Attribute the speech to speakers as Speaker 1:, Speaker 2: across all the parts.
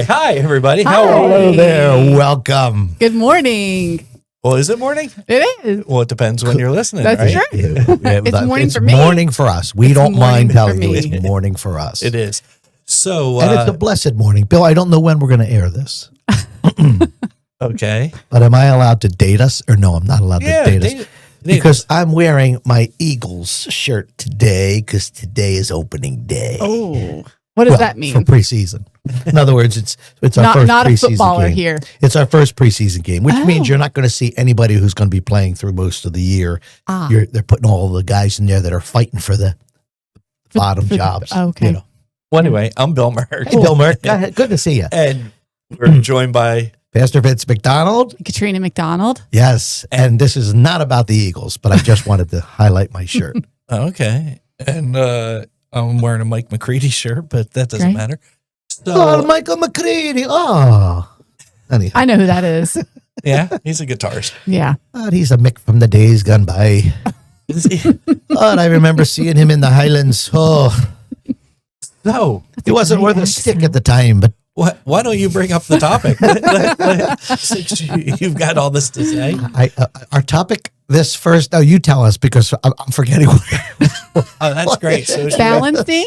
Speaker 1: Hi, everybody.
Speaker 2: Hi.
Speaker 1: How are you?
Speaker 3: Hello there. Welcome.
Speaker 2: Good morning.
Speaker 1: Well, is it morning?
Speaker 2: It is.
Speaker 1: Well, it depends when you're listening,
Speaker 2: That's
Speaker 1: right?
Speaker 2: true.
Speaker 3: It's
Speaker 2: morning for me.
Speaker 3: morning for us. We
Speaker 2: It's
Speaker 3: don't
Speaker 2: morning
Speaker 3: mind
Speaker 2: for
Speaker 3: telling you
Speaker 2: me.
Speaker 3: it's morning for us.
Speaker 1: It is. So,
Speaker 3: And it's a blessed morning. Bill, I don't know when we're going to air this,
Speaker 1: okay.
Speaker 3: but am I allowed to date us? Or no, I'm not allowed to date us. Because I'm wearing my Eagles shirt today because today is opening day.
Speaker 2: Oh, what does that mean?
Speaker 3: For preseason. In other words, it's our first
Speaker 2: not a
Speaker 3: preseason
Speaker 2: footballer
Speaker 3: game.
Speaker 2: here.
Speaker 3: It's our first preseason game, which means you're not going to see anybody who's going to be playing through most of the year. They're putting all the guys in there that are fighting for the bottom jobs.
Speaker 2: Okay.
Speaker 3: You know.
Speaker 1: Well, anyway, I'm Bill Merkh.
Speaker 3: Hey, Bill Merkh. Go ahead. Good to see you.
Speaker 1: And we're joined by
Speaker 3: Pastor Vince McDonald.
Speaker 2: Katrina McDonald.
Speaker 3: Yes. And this is not about the Eagles, but I just wanted to highlight my shirt.
Speaker 1: okay. And I'm wearing a Mike McCready shirt, but that doesn't
Speaker 2: Great.
Speaker 1: matter. So,
Speaker 3: Oh, Michael McCready. Oh. Anyhow.
Speaker 2: I know who that is.
Speaker 1: yeah, he's a guitarist.
Speaker 2: Yeah.
Speaker 3: God, he's a Mick from the days gone by.
Speaker 1: Is he?
Speaker 3: Oh, and I remember seeing him in the Highlands. Oh,
Speaker 1: So,
Speaker 3: he wasn't
Speaker 2: great
Speaker 3: worth a stick at the time, but
Speaker 1: why don't you bring up the topic? Since you've got all this to say.
Speaker 3: our topic this first. Oh, you tell us because I'm forgetting.
Speaker 1: Oh, that's great. So
Speaker 2: Balancing.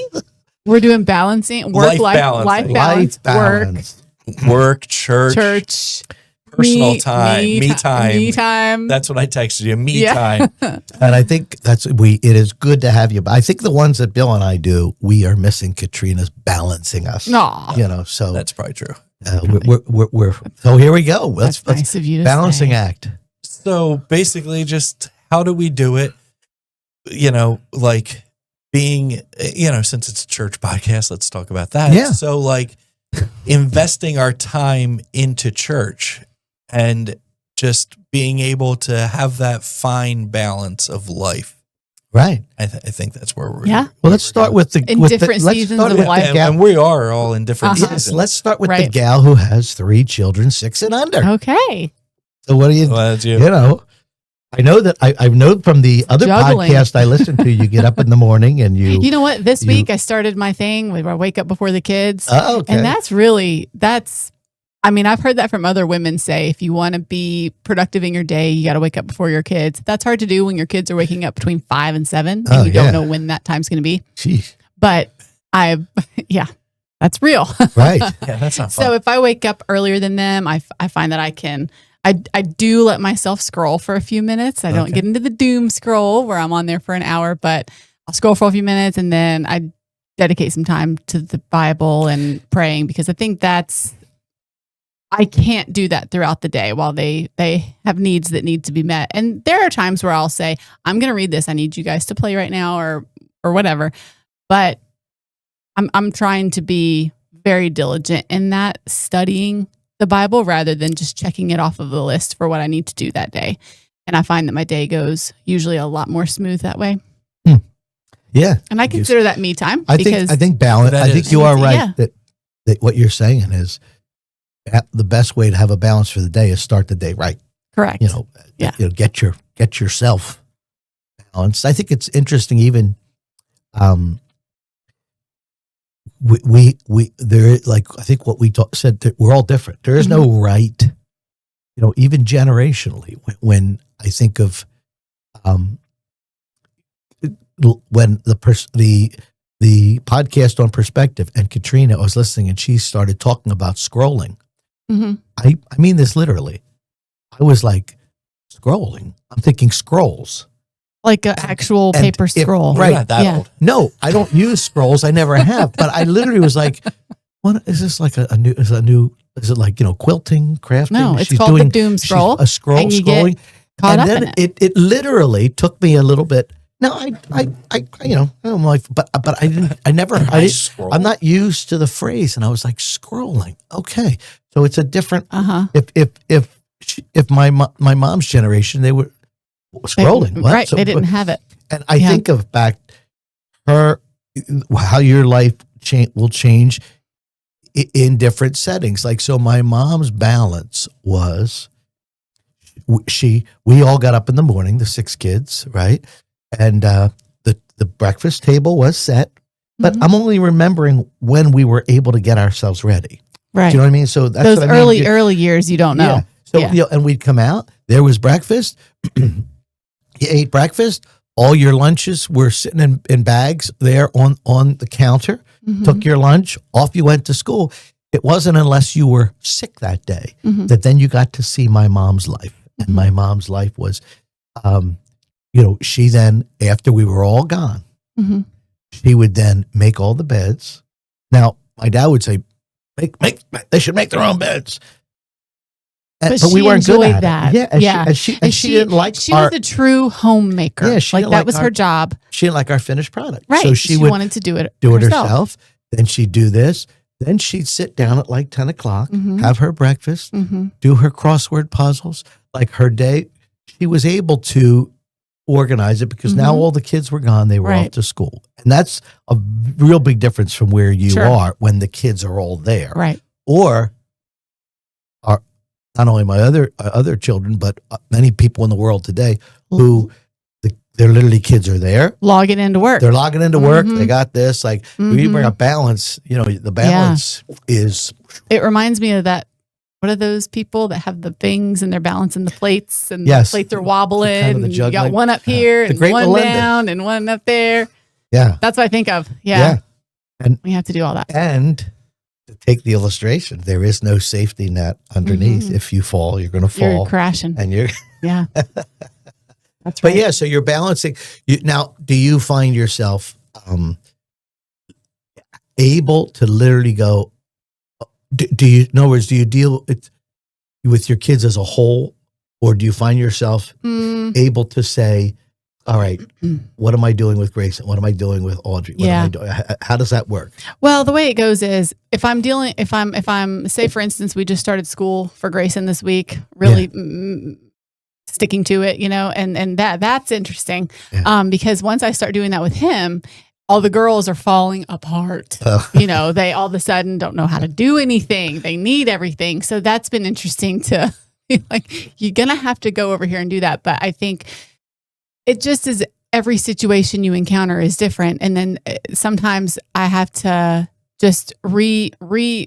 Speaker 2: We're doing balancing.
Speaker 1: Life
Speaker 2: Life
Speaker 1: balancing.
Speaker 2: balance.
Speaker 3: balance.
Speaker 1: work, church, personal
Speaker 2: me
Speaker 1: time, me time.
Speaker 2: Me time.
Speaker 1: That's what I texted you. Me time.
Speaker 3: And I think it is good to have you. But I think the ones that Bill and I do, we are missing Katrina's balancing us.
Speaker 2: Aw.
Speaker 3: You know, so
Speaker 1: That's probably true.
Speaker 3: we're so here we go.
Speaker 2: That's nice of you to
Speaker 3: balancing
Speaker 2: say.
Speaker 3: act.
Speaker 1: So basically, just how do we do it? You know, like being, since it's a church podcast, let's talk about that.
Speaker 3: Yeah.
Speaker 1: So, like, investing our time into church and just being able to have that fine balance of life.
Speaker 3: Right.
Speaker 1: I think that's where we're.
Speaker 2: Yeah.
Speaker 3: Well, let's start with the
Speaker 2: In different seasons of life.
Speaker 1: And we are all in different
Speaker 2: Uh-huh.
Speaker 1: seasons.
Speaker 3: Yes, let's start with the
Speaker 2: Right.
Speaker 3: gal who has 3 children, 6 and under.
Speaker 2: Okay.
Speaker 3: So what do you?
Speaker 1: Well, that's you.
Speaker 3: You know, I know that I know from the other
Speaker 2: Juggling.
Speaker 3: podcast I listen to, you get up in the morning and
Speaker 2: You know what? This week I started my thing where I wake up before the kids.
Speaker 3: Oh, okay.
Speaker 2: And I've heard that from other women say, if you want to be productive in your day, you got to wake up before your kids. That's hard to do when your kids are waking up between 5 and 7 and you don't know when that time's going to be.
Speaker 3: Jeez.
Speaker 2: But that's real.
Speaker 3: Right.
Speaker 1: Yeah, that's not fun.
Speaker 2: So if I wake up earlier than them, I find that I do let myself scroll for a few minutes. I don't get into the doom scroll where I'm on there for an hour, but I'll scroll for a few minutes and then I dedicate some time to the Bible and praying because I think I can't do that throughout the day while they have needs that need to be met. And there are times where I'll say, I'm going to read this. I need you guys to play right now or whatever. But I'm trying to be very diligent in that, studying the Bible rather than just checking it off of the list for what I need to do that day. And I find that my day goes usually a lot more smooth that way.
Speaker 3: Yeah.
Speaker 2: And I consider that me time.
Speaker 3: I think balance.
Speaker 1: That
Speaker 3: I think
Speaker 1: is.
Speaker 3: you are right
Speaker 2: Yeah.
Speaker 3: that what you're saying is the best way to have a balance for the day is start the day right.
Speaker 2: Correct. Yeah.
Speaker 3: Get yourself balanced. I think it's interesting even we there, like, I think what we said that we're all different. There is no right, even generationally when I think of when the podcast on perspective and Katrina, I was listening and she started talking about scrolling.
Speaker 2: Mm-hmm.
Speaker 3: I mean this literally. I was like, scrolling. I'm thinking scrolls.
Speaker 2: Like an actual
Speaker 3: And
Speaker 2: paper
Speaker 3: if-
Speaker 2: scroll.
Speaker 1: We're
Speaker 3: right.
Speaker 1: not that
Speaker 2: Yeah.
Speaker 1: old.
Speaker 3: No, I don't use scrolls. I never have. But I literally was like, "What is this? Like a new? Is it like quilting, crafting?"
Speaker 2: No, it's
Speaker 3: She's
Speaker 2: called the
Speaker 3: doing
Speaker 2: doom scroll.
Speaker 3: A scroll
Speaker 2: and you get
Speaker 3: scrolling.
Speaker 2: caught
Speaker 3: And
Speaker 2: up
Speaker 3: then
Speaker 2: in it.
Speaker 3: it literally took me a little bit. No, I don't like, but I didn't. I never.
Speaker 1: Scroll.
Speaker 3: I'm not used to the phrase, and I was like, scrolling. Okay, so it's a different.
Speaker 2: Uh-huh.
Speaker 3: If my mom's generation, they were scrolling, what?
Speaker 2: Right.
Speaker 3: So-
Speaker 2: they didn't have it.
Speaker 3: And I
Speaker 2: Yeah.
Speaker 3: think of back how your life will change in different settings. Like, so my mom's balance was we all got up in the morning, the 6 kids, right? And the breakfast table was set, but
Speaker 2: Mhm.
Speaker 3: I'm only remembering when we were able to get ourselves ready.
Speaker 2: Right.
Speaker 3: Do you know what I mean? So that's
Speaker 2: those
Speaker 3: what I mean.
Speaker 2: early years, you don't know.
Speaker 3: Yeah. So,
Speaker 2: Yeah.
Speaker 3: and we'd come out, there was breakfast. You ate breakfast. All your lunches were sitting in bags there on the counter.
Speaker 2: Mhm.
Speaker 3: Took your lunch, off you went to school. It wasn't unless you were sick that day
Speaker 2: Mhm.
Speaker 3: that then you got to see my mom's life. And my mom's life was, she then, after we were all gone,
Speaker 2: Mhm.
Speaker 3: she would then make all the beds. Now, my dad would say, they should make their own beds.
Speaker 2: But
Speaker 3: we
Speaker 2: she
Speaker 3: weren't good
Speaker 2: enjoyed
Speaker 3: at
Speaker 2: that.
Speaker 3: it. Yeah,
Speaker 2: Yeah.
Speaker 3: and she didn't like
Speaker 2: She was a true homemaker.
Speaker 3: Yeah, she
Speaker 2: like
Speaker 3: didn't
Speaker 2: that
Speaker 3: like
Speaker 2: was
Speaker 3: our-
Speaker 2: her job.
Speaker 3: she didn't like our finished product.
Speaker 2: Right.
Speaker 3: So she would
Speaker 2: wanted to do it
Speaker 3: herself. Then she'd do this. Then she'd sit down at like 10 o'clock,
Speaker 2: Mhm.
Speaker 3: have her breakfast,
Speaker 2: Mhm.
Speaker 3: do her crossword puzzles. Like her day, she was able to organize it because now
Speaker 2: Mhm.
Speaker 3: all the kids were gone. They were off
Speaker 2: Right.
Speaker 3: to school. And that's a real big difference from where you
Speaker 2: Sure.
Speaker 3: are when the kids are all there.
Speaker 2: Right.
Speaker 3: Or are not only my other children, but many people in the world today who their literally kids are there.
Speaker 2: Logging into work.
Speaker 3: They're logging into work.
Speaker 2: Mhm.
Speaker 3: They got this. Like we bring
Speaker 2: Mhm.
Speaker 3: a balance. The balance is
Speaker 2: It reminds me of that. What are those people that have the things and they're balancing the plates and
Speaker 3: Yes.
Speaker 2: the plates are wobbling?
Speaker 3: Kind of the
Speaker 2: and you got
Speaker 3: juggling.
Speaker 2: one up here
Speaker 3: The
Speaker 2: and
Speaker 3: Great
Speaker 2: one
Speaker 3: Melinda.
Speaker 2: down and one up there.
Speaker 3: yeah.
Speaker 2: That's what I think of. Yeah.
Speaker 3: And
Speaker 2: We have to do all that.
Speaker 3: And to take the illustration, there is no safety net underneath.
Speaker 2: Mhm.
Speaker 3: If you fall, you're going to
Speaker 2: You're
Speaker 3: fall,
Speaker 2: crashing.
Speaker 3: and you're.
Speaker 2: Yeah. That's
Speaker 3: But
Speaker 2: right.
Speaker 3: yeah, so you're balancing. Now, do you find yourself able to literally go? Do you? In other words, do you deal with your kids as a whole, or do you find yourself
Speaker 2: Mm,
Speaker 3: able to say, "All right,
Speaker 2: Mm.
Speaker 3: what am I doing with Grace? What am I doing with Audrey? What am
Speaker 2: Yeah.
Speaker 3: I doing? How does that work?"
Speaker 2: Well, the way it goes is if I'm say for instance we just started school for Grayson this week, really sticking to it, and that's interesting.
Speaker 3: Yeah.
Speaker 2: Because once I start doing that with him, all the girls are falling apart. They all of a sudden don't know how to do anything. They need everything. So that's been interesting to like you're going to have to go over here and do that, but I think it just is every situation you encounter is different. And then sometimes I have to just redo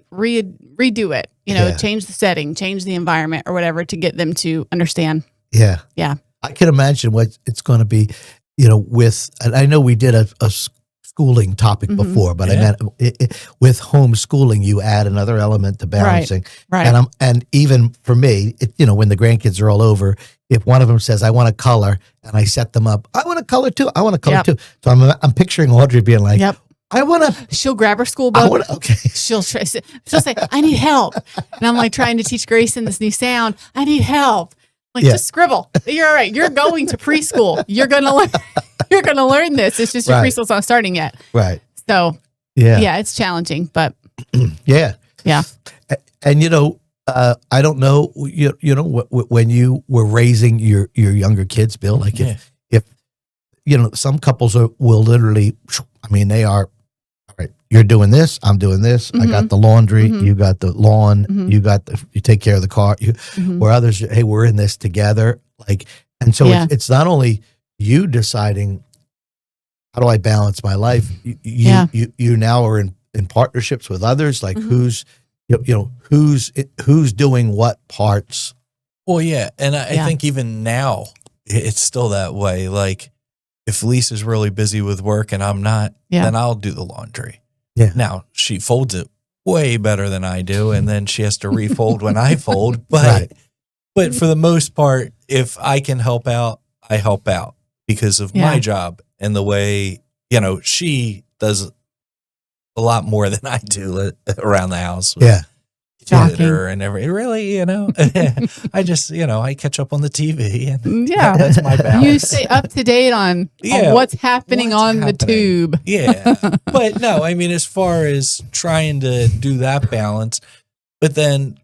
Speaker 2: it,
Speaker 3: Yeah.
Speaker 2: change the setting, change the environment or whatever to get them to understand.
Speaker 3: Yeah.
Speaker 2: Yeah.
Speaker 3: I can imagine what it's going to be, and I know we did a schooling topic
Speaker 2: Mhm.
Speaker 3: before, but
Speaker 1: Yeah.
Speaker 3: I meant with homeschooling, you add another element to balancing.
Speaker 2: Right.
Speaker 3: And even for me, when the grandkids are all over, if one of them says, "I want to color," and I set them up, "I want to color too. I want to color
Speaker 2: Yep.
Speaker 3: too." So I'm picturing Audrey being like,
Speaker 2: Yep.
Speaker 3: "I want to,
Speaker 2: She'll grab her school
Speaker 3: I
Speaker 2: book.
Speaker 3: want to." Okay.
Speaker 2: She'll say, "I need help," and I'm like trying to teach Grayson this new sound. I need help. Like
Speaker 3: Yeah.
Speaker 2: just scribble. You're all right. You're going to preschool. You're gonna learn. You're gonna learn this. It's just your
Speaker 3: Right.
Speaker 2: preschool's not starting yet.
Speaker 3: Right.
Speaker 2: So
Speaker 3: Yeah.
Speaker 2: yeah, it's challenging, but
Speaker 3: Yeah.
Speaker 2: yeah.
Speaker 3: And I don't know, when you were raising your younger kids, Bill, like if some couples will literally, they are, all right, you're doing this, I'm doing this. I got the laundry,
Speaker 2: Mhm.
Speaker 3: you got the lawn,
Speaker 2: Mhm.
Speaker 3: you take care of the car,
Speaker 2: Mhm.
Speaker 3: where others, hey, we're in this together. And so
Speaker 2: Yeah.
Speaker 3: it's not only you deciding, how do I balance my life?
Speaker 2: Yeah.
Speaker 3: You now are in partnerships with others, like
Speaker 2: Mhm.
Speaker 3: who's doing what parts.
Speaker 1: Well, yeah. And I
Speaker 2: Yeah.
Speaker 1: think even now it's still that way. Like if Lisa's really busy with work and I'm not,
Speaker 2: Yeah.
Speaker 1: then I'll do the laundry.
Speaker 3: Yeah.
Speaker 1: Now she folds it way better than I do. And then she has to refold when I fold. But,
Speaker 3: Right.
Speaker 1: but for the most part, if I can help out, I help out because of my
Speaker 2: Yeah.
Speaker 1: job and the way, she does a lot more than I do around the house. with
Speaker 3: Yeah.
Speaker 2: Shocking.
Speaker 1: theater and everything. Really, I just, I catch up on the TV and
Speaker 2: Yeah.
Speaker 1: that's my balance.
Speaker 2: You stay up to date on
Speaker 1: Yeah,
Speaker 2: what's happening
Speaker 1: what's
Speaker 2: on the
Speaker 1: happening.
Speaker 2: tube.
Speaker 1: Yeah. But no, as far as trying to do that balance, but then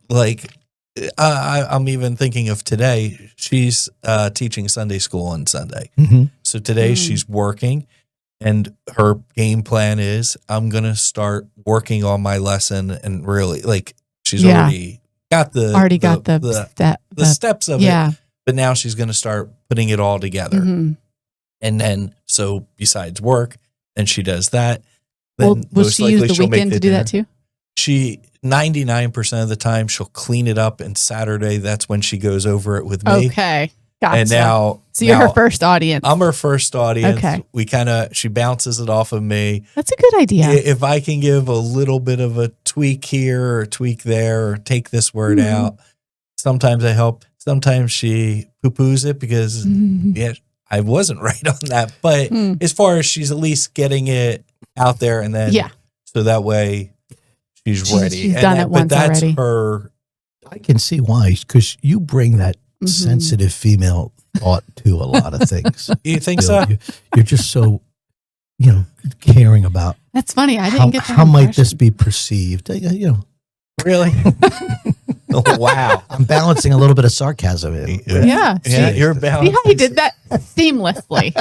Speaker 1: I'm even thinking of today, she's teaching Sunday school on Sunday.
Speaker 3: Mm-hmm.
Speaker 1: So today
Speaker 2: Mm.
Speaker 1: she's working and her game plan is I'm going to start working on my lesson and really she's
Speaker 2: Yeah.
Speaker 1: already got the steps of it,
Speaker 2: yeah.
Speaker 1: but now she's going to start putting it all together.
Speaker 2: Mhm.
Speaker 1: And then, so besides work, then she does that. Then
Speaker 2: Will
Speaker 1: most
Speaker 2: she use
Speaker 1: likely
Speaker 2: the
Speaker 1: she'll make
Speaker 2: weekend to do that
Speaker 1: dinner.
Speaker 2: too?
Speaker 1: 99% of the time she'll clean it up, and Saturday, that's when she goes over it with me.
Speaker 2: Okay. Gotcha.
Speaker 1: And now,
Speaker 2: so you're her first audience.
Speaker 1: I'm her first audience.
Speaker 2: Okay.
Speaker 1: She bounces it off of me.
Speaker 2: That's a good idea.
Speaker 1: If I can give a little bit of a tweak here or tweak there, or take this word out, sometimes I help. Sometimes she poo-poos it because I wasn't right on that. But as far as she's at least getting it out there, and then so that way she's ready.
Speaker 2: She's done it once already.
Speaker 1: But that's her.
Speaker 3: I can see why, because you bring that sensitive female thought to a lot of things.
Speaker 1: You think so?
Speaker 3: You're just so, caring about.
Speaker 2: That's funny. I didn't get that
Speaker 3: how might this be perceived?
Speaker 1: Really? Wow.
Speaker 3: I'm balancing a little bit of sarcasm in.
Speaker 2: Yeah.
Speaker 1: You're balancing.
Speaker 2: See how he did that seamlessly.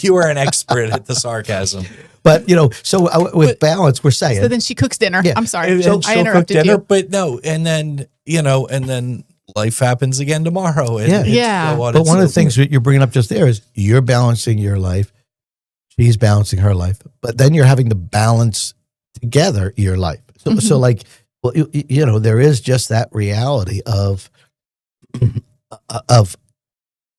Speaker 1: You are an expert at the sarcasm.
Speaker 3: But, with balance, we're saying.
Speaker 2: So then she cooks dinner.
Speaker 3: Yeah.
Speaker 2: I'm sorry.
Speaker 1: So
Speaker 2: I interrupted
Speaker 1: dinner,
Speaker 2: you.
Speaker 1: But no, and then life happens again tomorrow. And
Speaker 3: But one of the things that you're bringing up just there is you're balancing your life. She's balancing her life. But then you're having to balance together your life. So like, well, there is just that reality of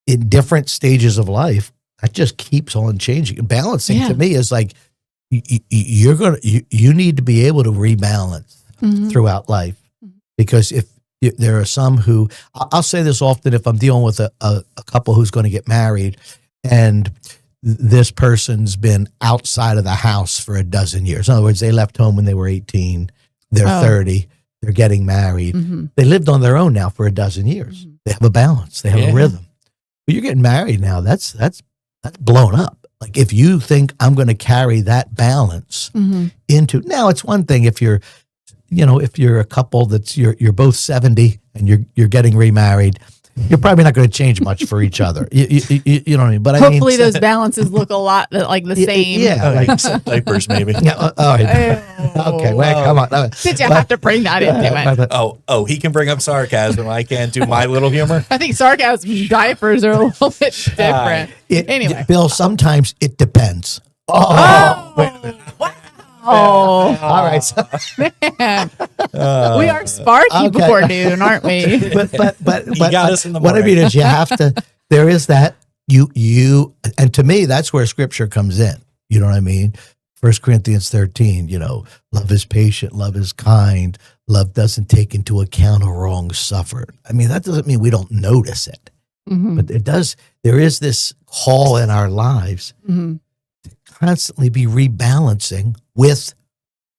Speaker 3: in different stages of life, that just keeps on changing. Balancing to me is like, you need to be able to rebalance throughout life, because if there are some who, I'll say this often, if I'm dealing with a couple who's going to get married and this person's been outside of the house for a dozen years. In other words, they left home when they were 18, they're 30, they're getting married. They lived on their own now for a dozen years. They have a balance, they have a rhythm. But you're getting married now, that's blown up. Like, if you think I'm going to carry that balance into, now it's one thing if you're, if you're a couple that's you're both 70 and you're getting remarried, you're probably not going to change much for each other. You know what I mean? But
Speaker 2: hopefully those balances look a lot like the same.
Speaker 3: Yeah,
Speaker 1: like some diapers maybe.
Speaker 3: Yeah. All right. Okay. Well, come on.
Speaker 2: Did you have to bring that into it?
Speaker 1: Oh, he can bring up sarcasm. I can't do my little humor.
Speaker 2: I think sarcasm and diapers are a little bit different. Anyway,
Speaker 3: Bill, sometimes it depends.
Speaker 2: Oh,
Speaker 3: all right. So,
Speaker 2: man, we are sparky before noon, aren't we?
Speaker 3: But
Speaker 1: you got us in the
Speaker 3: what I mean is, you have to. There is that you, and to me, that's where Scripture comes in. You know what I mean? 1 Corinthians 13. Love is patient, love is kind, love doesn't take into account a wrong suffered. I mean, that doesn't mean we don't notice it, but it does. There is this call in our lives to constantly be rebalancing with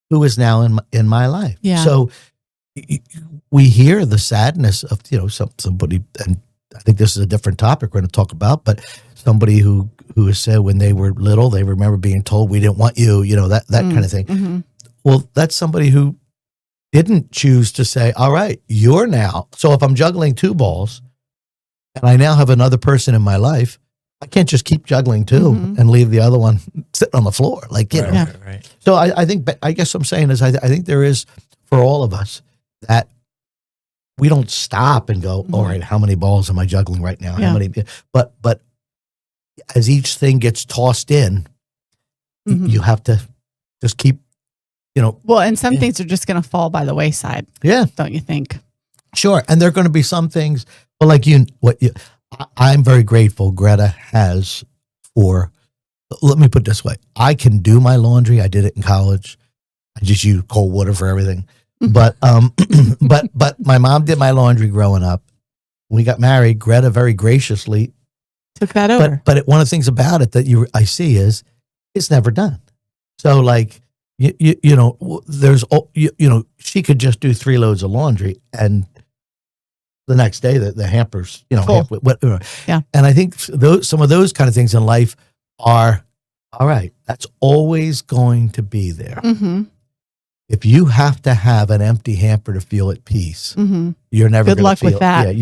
Speaker 3: who is now in my life.
Speaker 2: Yeah.
Speaker 3: So we hear the sadness of somebody, and I think this is a different topic we're going to talk about, but somebody who has said when they were little they remember being told we didn't want you, that kind of thing. Well, that's somebody who didn't choose to say, all right, you're now. So if I'm juggling two balls and I now have another person in my life, I can't just keep juggling two and leave the other one sitting on the floor. Like,
Speaker 1: Right.
Speaker 3: So I guess I'm saying is I think there is, for all of us, that we don't stop and go, all right, how many balls am I juggling right now? How many? But as each thing gets tossed in, you have to just keep,
Speaker 2: Well, and some things are just going to fall by the wayside.
Speaker 3: Yeah.
Speaker 2: Don't you think?
Speaker 3: Sure. And there are going to be some things, but like I'm very grateful Greta has for, let me put it this way. I can do my laundry. I did it in college. I just use cold water for everything. But my mom did my laundry growing up. When we got married, Greta very graciously
Speaker 2: took that over.
Speaker 3: But one of the things about it that I see is it's never done. So like, there's, she could just do 3 loads of laundry and the next day the hampers, whatever.
Speaker 2: Yeah.
Speaker 3: And I think some of those kind of things in life are, all right, that's always going to be there. If you have to have an empty hamper to feel at peace, you're never
Speaker 2: Good luck with that.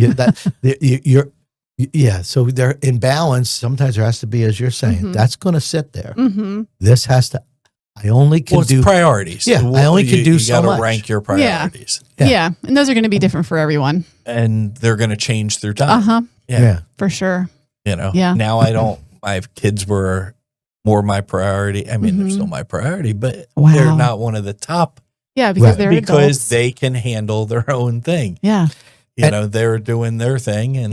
Speaker 3: So they're in balance. Sometimes there has to be, as you're saying, that's going to sit there. This has to, I only can
Speaker 1: it's
Speaker 3: do
Speaker 1: priorities.
Speaker 3: Yeah, I only can do so much.
Speaker 1: You got to rank your priorities.
Speaker 2: Yeah. And those are going to be different for everyone.
Speaker 1: And they're going to change through time.
Speaker 3: Yeah.
Speaker 2: For sure.
Speaker 1: Now my kids were more my priority. I mean, they're still my priority, but they're not one of the top
Speaker 2: Yeah, because
Speaker 3: Right.
Speaker 2: they're
Speaker 1: because
Speaker 2: adults.
Speaker 1: they can handle their own thing.
Speaker 2: Yeah.
Speaker 1: They're doing their thing, and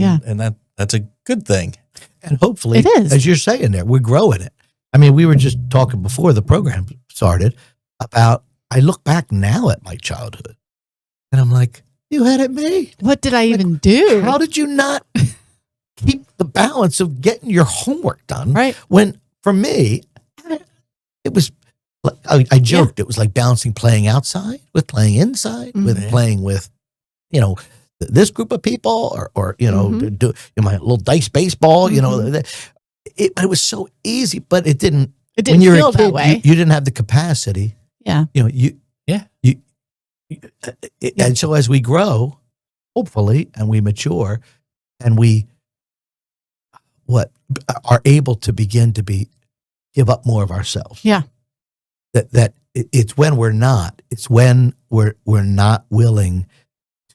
Speaker 1: that's a good thing.
Speaker 3: And hopefully,
Speaker 2: It is.
Speaker 3: as you're saying there, we're growing it. I mean, we were just talking before the program started about, I look back now at my childhood and I'm like, you had it made.
Speaker 2: What did I even do?
Speaker 3: How did you not keep the balance of getting your homework done?
Speaker 2: Right.
Speaker 3: When, for me, it was, I joked, it was like balancing playing outside with playing inside, with playing with, this group of people or do my little dice baseball, it was so easy, but it didn't.
Speaker 2: It didn't
Speaker 3: when you're
Speaker 2: feel
Speaker 3: a kid,
Speaker 2: that way.
Speaker 3: you didn't have the capacity.
Speaker 2: Yeah.
Speaker 3: And so as we grow, hopefully, and we mature, and we are able to begin to give up more of ourselves.
Speaker 2: Yeah.
Speaker 3: That it's when we're not. It's when we're not willing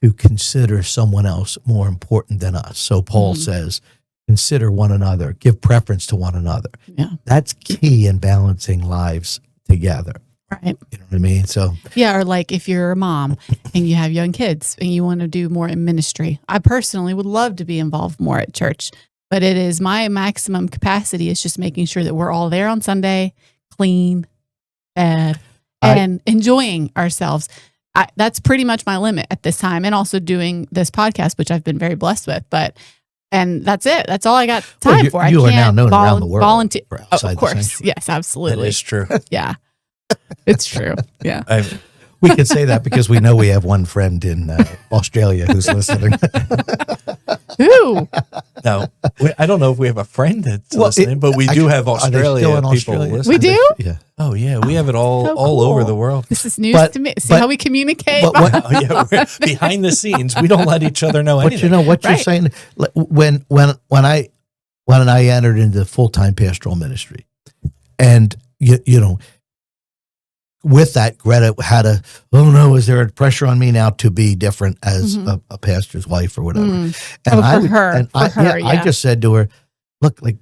Speaker 3: to consider someone else more important than us. So Paul says, consider one another, give preference to one another.
Speaker 2: Yeah.
Speaker 3: That's key in balancing lives together.
Speaker 2: Right.
Speaker 3: You know what I mean? So
Speaker 2: Yeah, or like if you're a mom and you have young kids and you want to do more in ministry. I personally would love to be involved more at church, but it is my maximum capacity is just making sure that we're all there on Sunday, clean, fed, and enjoying ourselves. That's pretty much my limit at this time, and also doing this podcast, which I've been very blessed with. And that's it. That's all I got time for.
Speaker 3: You
Speaker 2: I
Speaker 3: are
Speaker 2: can't
Speaker 3: now known around the world.
Speaker 2: volunteer.
Speaker 3: For outside
Speaker 2: Of
Speaker 3: the
Speaker 2: course,
Speaker 3: sanctuary.
Speaker 2: yes, absolutely.
Speaker 1: That is true.
Speaker 2: Yeah, it's true. Yeah.
Speaker 3: We can say that because we know we have one friend in Australia who's listening.
Speaker 2: Who?
Speaker 1: No, I don't know if we have a friend that's listening, but we do have
Speaker 3: are they
Speaker 1: Australia
Speaker 3: still in
Speaker 1: people
Speaker 3: Australia?
Speaker 1: listening.
Speaker 2: We do?
Speaker 3: Yeah.
Speaker 1: Oh yeah, we have it all
Speaker 2: So
Speaker 1: all over
Speaker 2: cool.
Speaker 1: the world.
Speaker 2: This is news
Speaker 3: But-
Speaker 2: to me. See
Speaker 3: but-
Speaker 2: how we communicate?
Speaker 3: but what-
Speaker 1: Oh, yeah, we're behind the scenes, we don't let each other know
Speaker 3: But
Speaker 1: anything.
Speaker 3: you know what you're
Speaker 2: Right.
Speaker 3: saying? Like, when I entered into full-time pastoral ministry, and with that, Greta had is there a pressure on me now to be different as a pastor's wife or whatever?
Speaker 2: Mm.
Speaker 3: And
Speaker 2: Oh, for her.
Speaker 3: I just said to her, look, like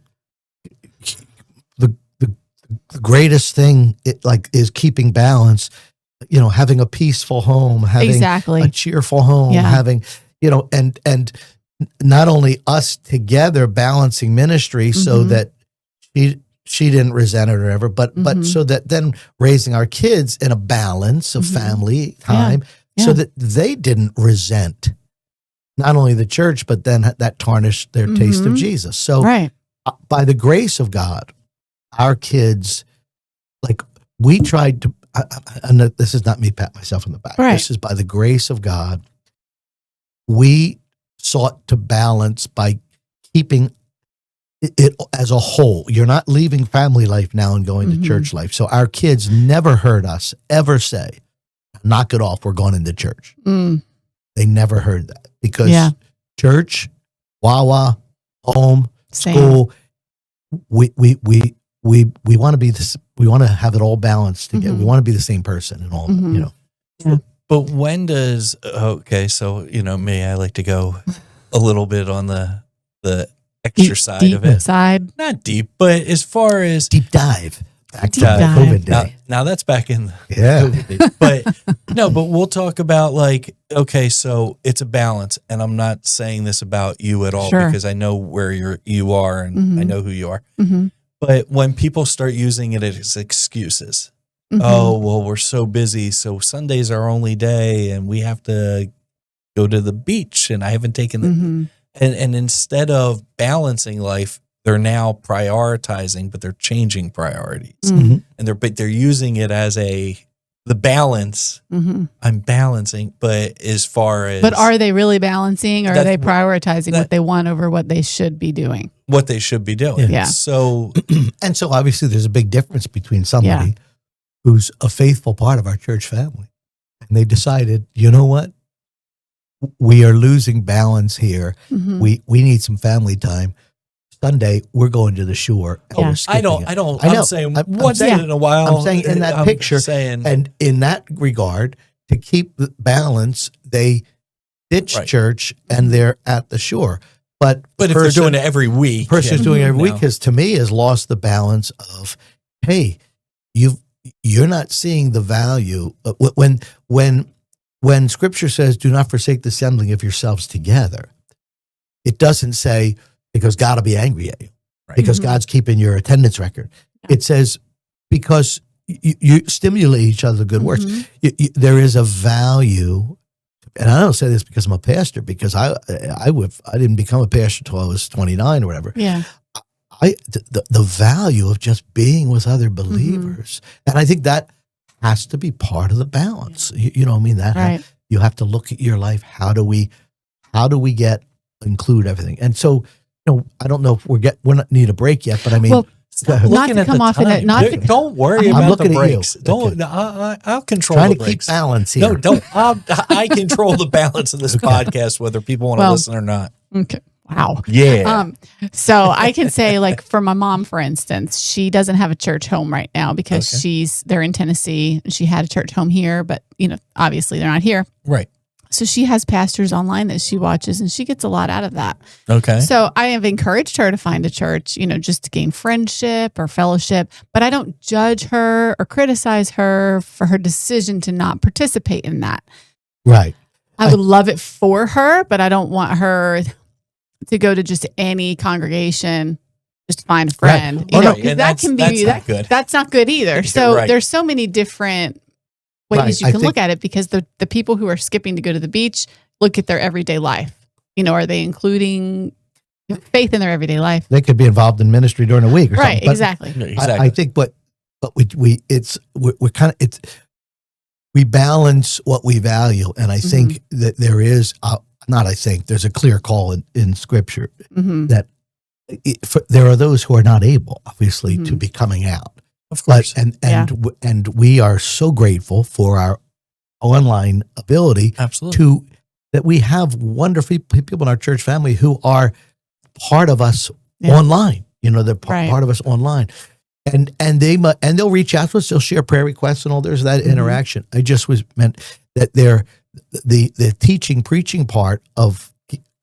Speaker 3: the greatest thing is keeping balance, having a peaceful home, having
Speaker 2: Exactly.
Speaker 3: a cheerful home,
Speaker 2: Yeah.
Speaker 3: having, and not only us together balancing ministry so that she didn't resent it or ever, but so that then raising our kids in a balance of family time
Speaker 2: Yeah.
Speaker 3: so that they didn't resent not only the church, but then that tarnished their taste of Jesus. So
Speaker 2: Right.
Speaker 3: by the grace of God, our kids, like we tried to, and this is not me pat myself on the back.
Speaker 2: Right.
Speaker 3: This is by the grace of God. We sought to balance by keeping it as a whole. You're not leaving family life now and going to church life. So our kids never heard us ever say, knock it off, we're going into church.
Speaker 2: Mm.
Speaker 3: They never heard that because
Speaker 2: Yeah.
Speaker 3: church, Wawa, home,
Speaker 2: Same.
Speaker 3: school, we want to be this, we want to have it all balanced together. We want to be the same person and all,
Speaker 1: But when does so me, I like to go a little bit on the extra side
Speaker 2: Deep
Speaker 1: of it.
Speaker 2: side.
Speaker 1: Not deep, but as far as
Speaker 3: deep dive. Back to
Speaker 2: Deep
Speaker 3: the
Speaker 2: dive.
Speaker 3: COVID
Speaker 1: now,
Speaker 3: day.
Speaker 1: now that's back in
Speaker 3: Yeah.
Speaker 1: COVID days. But we'll talk about so it's a balance, and I'm not saying this about you at all
Speaker 2: Sure.
Speaker 1: because I know where you are and I know who you are.
Speaker 2: Mm-hmm.
Speaker 1: But when people start using it as excuses,
Speaker 2: Mm-hmm.
Speaker 1: oh, well, we're so busy, so Sunday's our only day, and we have to go to the beach, and I haven't taken the
Speaker 2: Mm-hmm.
Speaker 1: and instead of balancing life, they're now prioritizing, but they're changing priorities,
Speaker 2: Mm-hmm.
Speaker 1: and they're using it as the balance.
Speaker 2: Mm-hmm.
Speaker 1: I'm balancing, but as far as
Speaker 2: But are they really balancing, or are
Speaker 1: That's-
Speaker 2: they prioritizing
Speaker 1: that-
Speaker 2: what they want over what they should be doing?
Speaker 1: what they should be doing,
Speaker 2: Yeah.
Speaker 1: So
Speaker 3: And so obviously there's a big difference between somebody who's a faithful part of our church family and they decided, you know what? We are losing balance here.
Speaker 2: Mhm.
Speaker 3: We need some family time. Sunday, we're going to the shore. And
Speaker 2: Yeah.
Speaker 3: we're
Speaker 1: I
Speaker 3: skipping
Speaker 1: don't.
Speaker 3: it.
Speaker 1: I don't.
Speaker 3: I know.
Speaker 1: I'm saying
Speaker 3: I'm
Speaker 1: once
Speaker 3: saying-
Speaker 1: in a while.
Speaker 3: I'm saying in that
Speaker 1: I'm
Speaker 3: picture,
Speaker 1: saying,
Speaker 3: And in that regard, to keep the balance, they ditch
Speaker 1: Right.
Speaker 3: church and they're at the shore. But
Speaker 1: but if they're doing it every week,
Speaker 3: person's doing it every week
Speaker 1: no.
Speaker 3: because to me has lost the balance of, hey, you're not seeing the value when Scripture says, "Do not forsake the assembling of yourselves together." It doesn't say because God will be angry at you,
Speaker 1: Right.
Speaker 3: because God's keeping your attendance record. It says because you stimulate each other to good works. There is a value, and I don't say this because I'm a pastor, because I didn't become a pastor until I was 29 or whatever.
Speaker 2: Yeah.
Speaker 3: The value of just being with other believers, and I think that has to be part of the balance. You know what I mean? That
Speaker 2: Right.
Speaker 3: you have to look at your life. How do we include everything? And so, I don't know if we not need a break yet, but I mean,
Speaker 2: Well,
Speaker 3: go ahead.
Speaker 2: not
Speaker 1: Looking
Speaker 2: to
Speaker 1: at
Speaker 2: come
Speaker 1: the
Speaker 2: off in
Speaker 1: time.
Speaker 2: it. Not to,
Speaker 1: Don't worry
Speaker 3: I'm
Speaker 1: about the
Speaker 3: looking at you.
Speaker 1: breaks. Don't. I'll control
Speaker 3: Trying
Speaker 1: the
Speaker 3: to keep
Speaker 1: breaks.
Speaker 3: balance here.
Speaker 1: No, don't. I control the balance of this podcast, whether people want to listen or not.
Speaker 2: okay. Wow.
Speaker 1: Yeah.
Speaker 2: So I can say, like, for my mom, for instance, she doesn't have a church home right now because they're in Tennessee. She had a church home here, but obviously they're not here.
Speaker 1: Right.
Speaker 2: So she has pastors online that she watches, and she gets a lot out of that.
Speaker 1: Okay.
Speaker 2: So I have encouraged her to find a church, just to gain friendship or fellowship, but I don't judge her or criticize her for her decision to not participate in that.
Speaker 3: Right.
Speaker 2: I would love it for her, but I don't want her to go to just any congregation, just to find a friend.
Speaker 3: Right.
Speaker 2: Because
Speaker 1: And
Speaker 2: that can be
Speaker 1: that's not good.
Speaker 2: That's not good either. So
Speaker 1: Right.
Speaker 2: there's so many different ways you
Speaker 3: I
Speaker 2: can
Speaker 3: think-
Speaker 2: look at it, because the people who are skipping to go to the beach look at their everyday life. Are they including faith in their everyday life?
Speaker 3: They could be involved in ministry during the week or
Speaker 2: Right,
Speaker 3: something. But
Speaker 2: exactly.
Speaker 1: Exactly.
Speaker 3: I think, but we're kind of we balance what we value, and I think that there is there's a clear call in Scripture that there are those who are not able, obviously, to be coming out.
Speaker 1: Of course.
Speaker 3: And we are so grateful for our online ability
Speaker 1: Absolutely.
Speaker 3: that we have wonderful people in our church family who are part of us online. They're part of us online. And they'll reach out to us. They'll share prayer requests and all. There's that interaction. I just meant that the teaching, preaching part of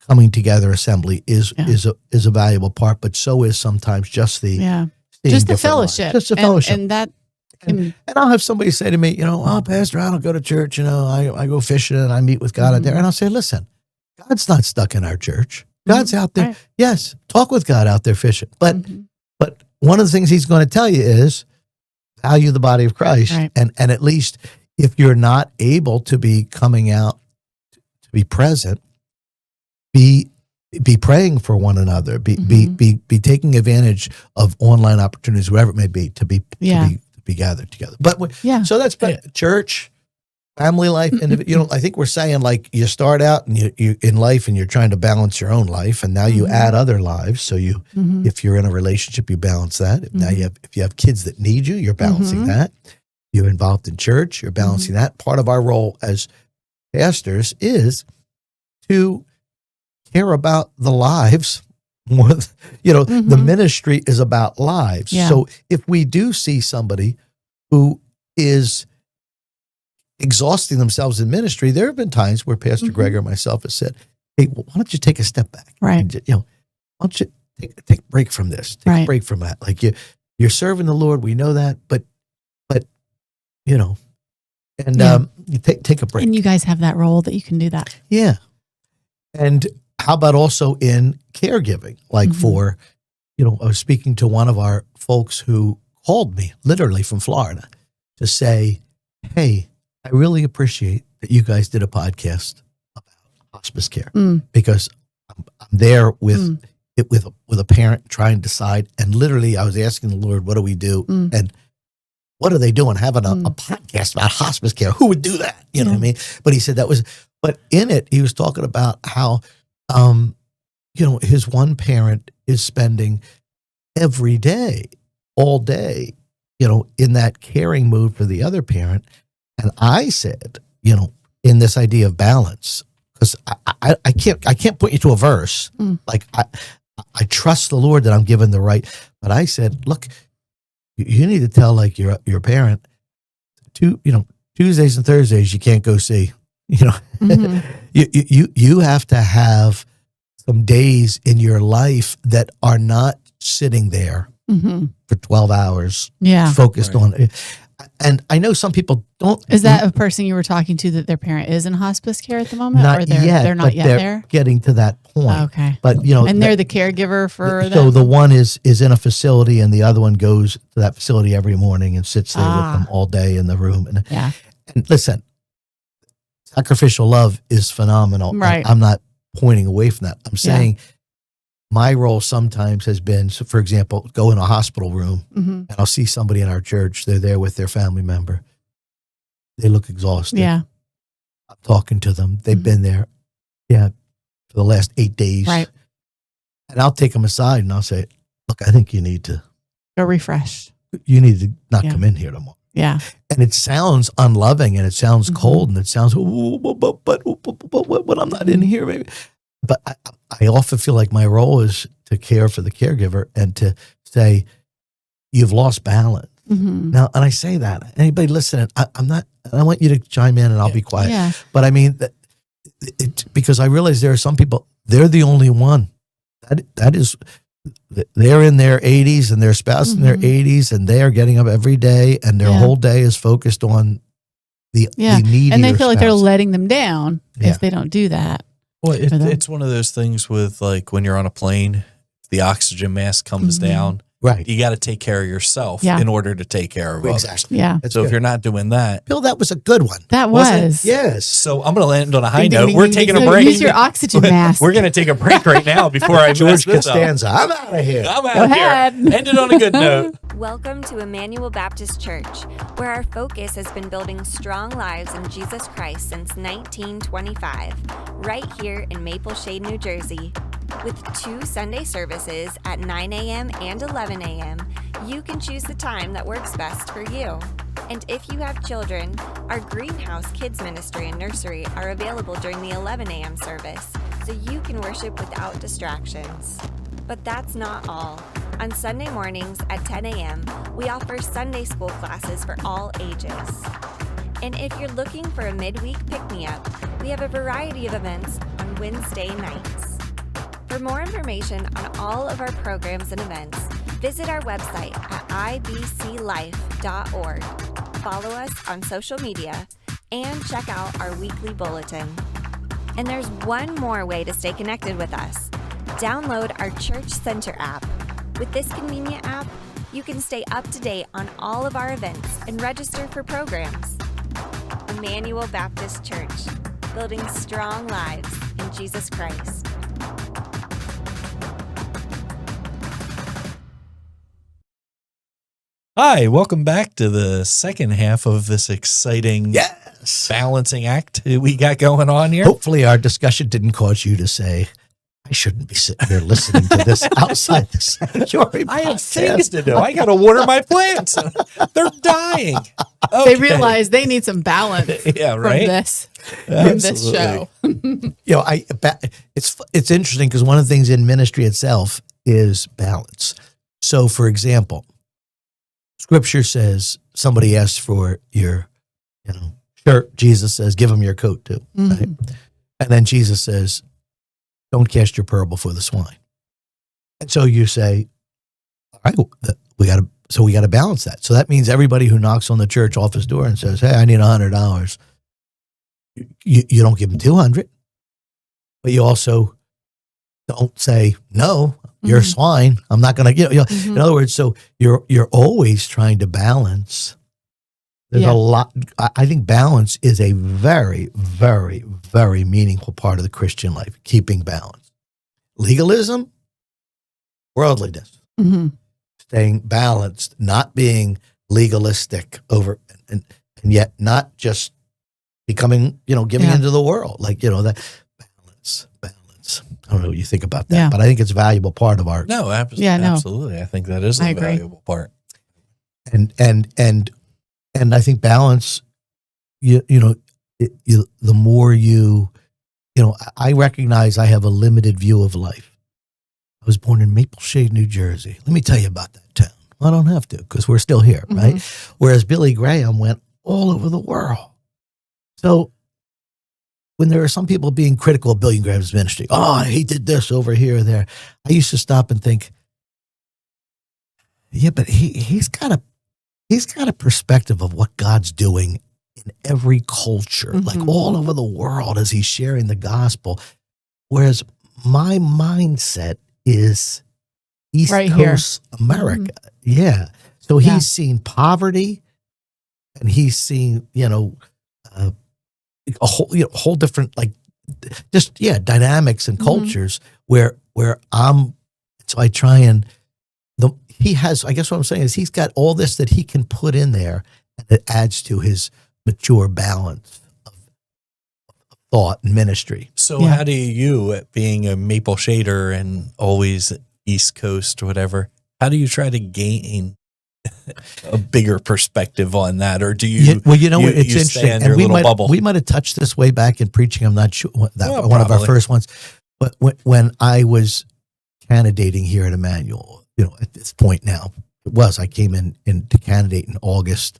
Speaker 3: coming together assembly is a valuable part, but so is sometimes just the
Speaker 2: fellowship.
Speaker 3: Just a fellowship.
Speaker 2: And that
Speaker 3: and I'll have somebody say to me, Pastor, I don't go to church. I go fishing and I meet with God out there. And I'll say, listen, God's not stuck in our church. God's out there. Right. Yes, talk with God out there fishing. But one of the things he's going to tell you is value the body of Christ. Right. And at least if you're not able to be coming out to be present, be praying for one another, be taking advantage of online opportunities, whatever it may be, to be gathered together. But so that's church, family life, and I think we're saying, like, you start out and you in life and you're trying to balance your own life, and now you add other lives. So you, if you're in a relationship, you balance that. Now if you have kids that need you, you're balancing that. You're involved in church, you're balancing that. Part of our role as pastors is to care about the lives more. The ministry is about lives. Yeah. So if we do see somebody who is exhausting themselves in ministry, there have been times where Pastor Greg or myself has said, "Hey, why don't you take a step back?
Speaker 2: Right.
Speaker 3: And, why don't you take a break from this? Take a break from that. Like you're serving the Lord. We know that, but you take a break.
Speaker 2: And you guys have that role that you can do that.
Speaker 3: Yeah. And how about also in caregiving? Like for, I was speaking to one of our folks who called me literally from Florida to say, "Hey, I really appreciate that you guys did a podcast about hospice care because I'm there with a parent trying to decide." And literally I was asking the Lord, what do we do? And what are they doing? Having a podcast about hospice care. Who would do that? You know what I mean? But he said but in it, he was talking about how, his one parent is spending every day, all day, in that caring mood for the other parent. And I said, in this idea of balance, because I can't put you to a verse. Like I trust the Lord that I'm given the right. But I said, look, you need to tell like your parent, Tuesdays and Thursdays you can't go see. You have to have some days in your life that are not sitting there for 12 hours focused on it. and I know some people don't.
Speaker 2: Is that a person you were talking to that their parent is in hospice care at the moment?
Speaker 3: Not
Speaker 2: or they're,
Speaker 3: yet.
Speaker 2: they're not
Speaker 3: but
Speaker 2: yet
Speaker 3: they're
Speaker 2: there?
Speaker 3: getting to that point.
Speaker 2: Okay.
Speaker 3: But
Speaker 2: And they're the caregiver for them?
Speaker 3: So the one is in a facility, and the other one goes to that facility every morning and sits there with them all day in the room. And listen, sacrificial love is phenomenal.
Speaker 2: Right.
Speaker 3: I'm not pointing away from that. I'm saying my role sometimes has been, so for example, go in a hospital room and I'll see somebody in our church. They're there with their family member. They look exhausted.
Speaker 2: Yeah.
Speaker 3: I'm talking to them. They've been there, for the last 8 days.
Speaker 2: Right.
Speaker 3: And I'll take them aside and I'll say, look, I think you need to
Speaker 2: refresh.
Speaker 3: You need to not come in here tomorrow.
Speaker 2: Yeah.
Speaker 3: And it sounds unloving and it sounds cold and it sounds, but I'm not in here, maybe. But I often feel like my role is to care for the caregiver and to say, you've lost balance. Now, and I say that, anybody listening, I'm not, I want you to chime in and I'll be quiet.
Speaker 2: Yeah.
Speaker 3: But I mean, because I realize there are some people, they're the only one. That is, they're in their 80s and their spouse in their 80s and they are getting up every day and their whole day is focused on the needier
Speaker 2: and they feel like they're
Speaker 3: spouse.
Speaker 2: letting them down if they don't do that.
Speaker 1: Well, it's one of those things with like when you're on a plane, the oxygen mask comes down.
Speaker 3: Right.
Speaker 1: You got to take care of yourself in order to take care of others.
Speaker 2: Yeah.
Speaker 1: So if you're not doing that.
Speaker 3: Bill, that was a good one.
Speaker 2: That
Speaker 1: Wasn't
Speaker 2: was.
Speaker 3: Yes.
Speaker 1: So I'm going to land on a high
Speaker 3: Ding, ding,
Speaker 1: note.
Speaker 3: ding,
Speaker 1: We're
Speaker 3: ding,
Speaker 1: taking
Speaker 3: ding,
Speaker 1: a
Speaker 2: So
Speaker 1: break.
Speaker 2: use your oxygen mask.
Speaker 1: We're going to take a break right now before I
Speaker 3: George
Speaker 1: mess this up.
Speaker 3: Costanza, I'm out of here.
Speaker 1: I'm
Speaker 2: Go
Speaker 1: out
Speaker 2: ahead.
Speaker 1: here. End it on a good note.
Speaker 4: Welcome to Emmanuel Baptist Church, where our focus has been building strong lives in Jesus Christ since 1925, right here in Maple Shade, New Jersey. With 2 Sunday services at 9 a.m. and 11 a.m., you can choose the time that works best for you. And if you have children, our Greenhouse Kids Ministry and Nursery are available during the 11 a.m. service, so you can worship without distractions. But that's not all. On Sunday mornings at 10 a.m., we offer Sunday school classes for all ages. And if you're looking for a midweek pick-me-up, we have a variety of events on Wednesday nights. For more information on all of our programs and events, visit our website at ibclife.org. Follow us on social media and check out our weekly bulletin. And there's one more way to stay connected with us. Download our Church Center app. With this convenient app, you can stay up to date on all of our events and register for programs. Emmanuel Baptist Church, building strong lives in Jesus Christ.
Speaker 1: Hi, welcome back to the second half of this exciting balancing act we got going on here.
Speaker 3: Hopefully our discussion didn't cause you to say, I shouldn't be sitting here listening to this outside the sanctuary.
Speaker 1: I have things to do. I got to water my plants. They're dying.
Speaker 2: They realize they need some balance
Speaker 1: Yeah, right.
Speaker 2: from this show.
Speaker 3: It's interesting because one of the things in ministry itself is balance. So, for example, Scripture says somebody asks for your, shirt. Jesus says, give them your coat too. Right? And then Jesus says, don't cast your pearl before the swine. And so you say, all right, we got to balance that. So that means everybody who knocks on the church office door and says, hey, I need $100. You don't give them 200, but you also don't say, no, you're a swine. I'm not going to, in other words, so you're always trying to balance. There's a lot. I think balance is a very, very, very meaningful part of the Christian life, keeping balance. Legalism, worldliness, staying balanced, not being legalistic over, and yet not just becoming, giving into the world. Like, that balance. I don't know what you think about that, but I think it's a valuable part of our.
Speaker 1: No, absolutely. I think that is a valuable part.
Speaker 3: And I think balance, the more I recognize I have a limited view of life. I was born in Maple Shade, New Jersey. Let me tell you about that town. Well, I don't have to because we're still here, right? Whereas Billy Graham went all over the world. So when there are some people being critical of Billy Graham's ministry, he did this over here or there, I used to stop and think, yeah, but he's got he's got a perspective of what God's doing in every culture, like all over the world as he's sharing the gospel. Whereas my mindset is East
Speaker 2: Right
Speaker 3: Coast America. Yeah. So he's seen poverty, and he's seen, a whole different, like, just, dynamics and cultures where so I try and, he has, I guess what I'm saying is he's got all this that he can put in there, and it adds to his mature balance of thought and ministry.
Speaker 1: So how do you, being a maple shader and always East Coast or whatever, how do you try to gain a bigger perspective on that? Or do you,
Speaker 3: it's interesting.
Speaker 1: And
Speaker 3: we might have touched this way back in preaching. I'm not sure one
Speaker 1: probably.
Speaker 3: of our first ones, but when I was candidating here at Emmanuel, at this point now, I came in to candidate in August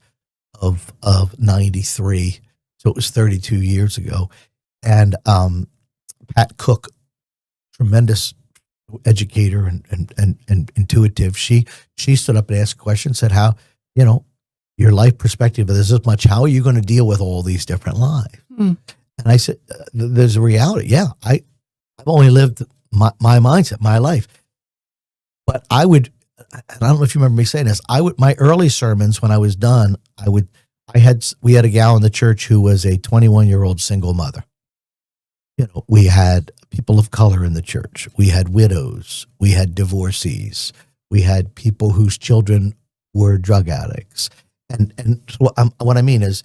Speaker 3: of 93. So it was 32 years ago. And Pat Cook, tremendous educator and intuitive, she stood up and asked a question, said, how, your life perspective of this much, how are you going to deal with all these different lives? And I said, there's a reality. Yeah, I've only lived my mindset, my life. But I don't know if you remember me saying this, my early sermons when I was done, we had a gal in the church who was a 21-year-old single mother. We had people of color in the church. We had widows. We had divorcees. We had people whose children were drug addicts. And what I mean is,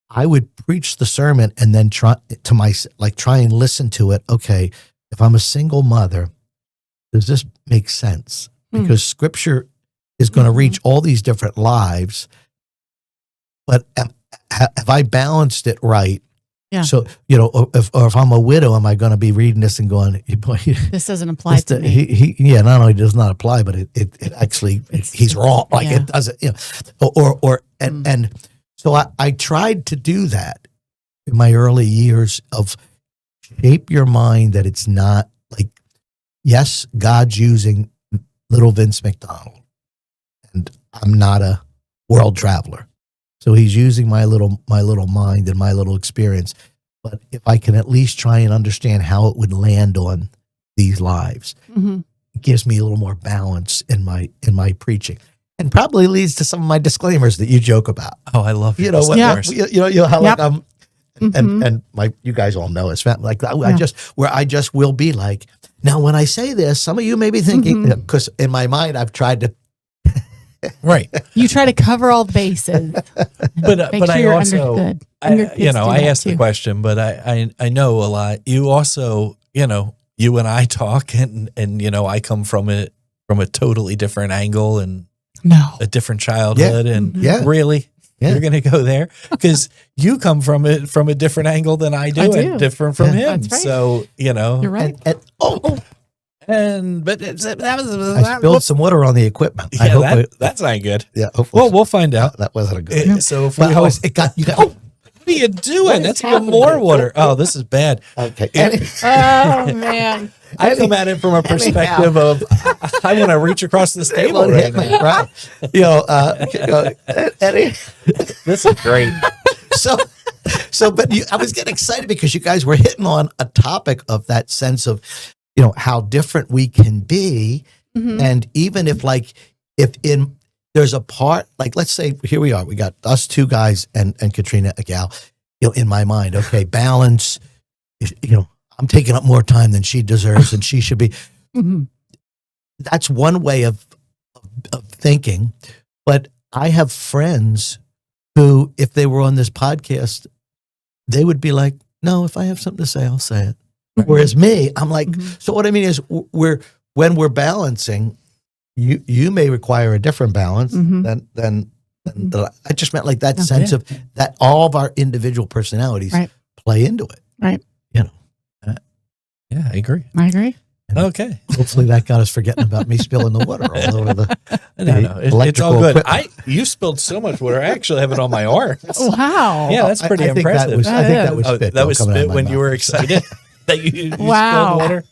Speaker 3: I would preach the sermon and then try and listen to it. Okay, if I'm a single mother, does this make sense? Because Scripture is going to reach all these different lives, but have I balanced it right?
Speaker 2: Yeah.
Speaker 3: So, if I'm a widow, am I going to be reading this and going,
Speaker 2: this doesn't apply to me?
Speaker 3: Not only does not apply, but it actually, he's wrong. Like it doesn't, and so I tried to do that in my early years of shape your mind that it's not like, yes, God's using little Vince McDonald, and I'm not a world traveler. So he's using my little mind and my little experience. But if I can at least try and understand how it would land on these lives, it gives me a little more balance in my preaching, and probably leads to some of my disclaimers that you joke about.
Speaker 1: Oh, I love
Speaker 3: how like I'm, and you guys all know it's like I just will be like, now when I say this, some of you may be thinking, because in my mind I've tried to.
Speaker 1: Right.
Speaker 2: You try to cover all the bases.
Speaker 1: But
Speaker 2: sure
Speaker 1: I also, I asked
Speaker 2: too.
Speaker 1: the question, but I know a lot. You also, you and I talk and I come from a totally different angle and a different childhood. And really, you're going to go there because you come from a different angle than I do. And different from him.
Speaker 2: That's right.
Speaker 1: So,
Speaker 2: You're right.
Speaker 3: I spilled some water on the equipment.
Speaker 1: Yeah, that's not good.
Speaker 3: Yeah, hopefully.
Speaker 1: Well, we'll find out.
Speaker 3: That wasn't a good.
Speaker 1: So if
Speaker 3: But
Speaker 1: we
Speaker 3: what
Speaker 1: are you doing? That's even more water. Oh, this is bad.
Speaker 3: Okay.
Speaker 2: Oh man.
Speaker 1: I come at it from a perspective of I want to reach across this table right now.
Speaker 3: Right. Eddie.
Speaker 1: This is great.
Speaker 3: But I was getting excited because you guys were hitting on a topic of that sense of, how different we can be. And even if there's a part, like, let's say here we are, we got us two guys and Katrina, a gal, in my mind, okay, balance, I'm taking up more time than she deserves and she should be. That's one way of thinking. But I have friends who, if they were on this podcast, they would be like, no, if I have something to say, I'll say it. Whereas me, I'm like, so what I mean is when we're balancing, you may require a different balance than I just meant like that sense of that all of our individual personalities play into it.
Speaker 2: Right.
Speaker 1: Yeah, I agree. Okay.
Speaker 3: Hopefully that got us forgetting about me spilling the water all over the
Speaker 1: No. It's all good.
Speaker 3: equipment.
Speaker 1: You spilled so much water. I actually have it on my arms.
Speaker 2: Wow.
Speaker 1: Yeah, that's pretty impressive.
Speaker 3: I think that was spit.
Speaker 1: That was
Speaker 3: coming out of
Speaker 1: spit
Speaker 3: my
Speaker 1: when
Speaker 3: mouth.
Speaker 1: you were excited that you spilled
Speaker 2: Wow.
Speaker 1: water.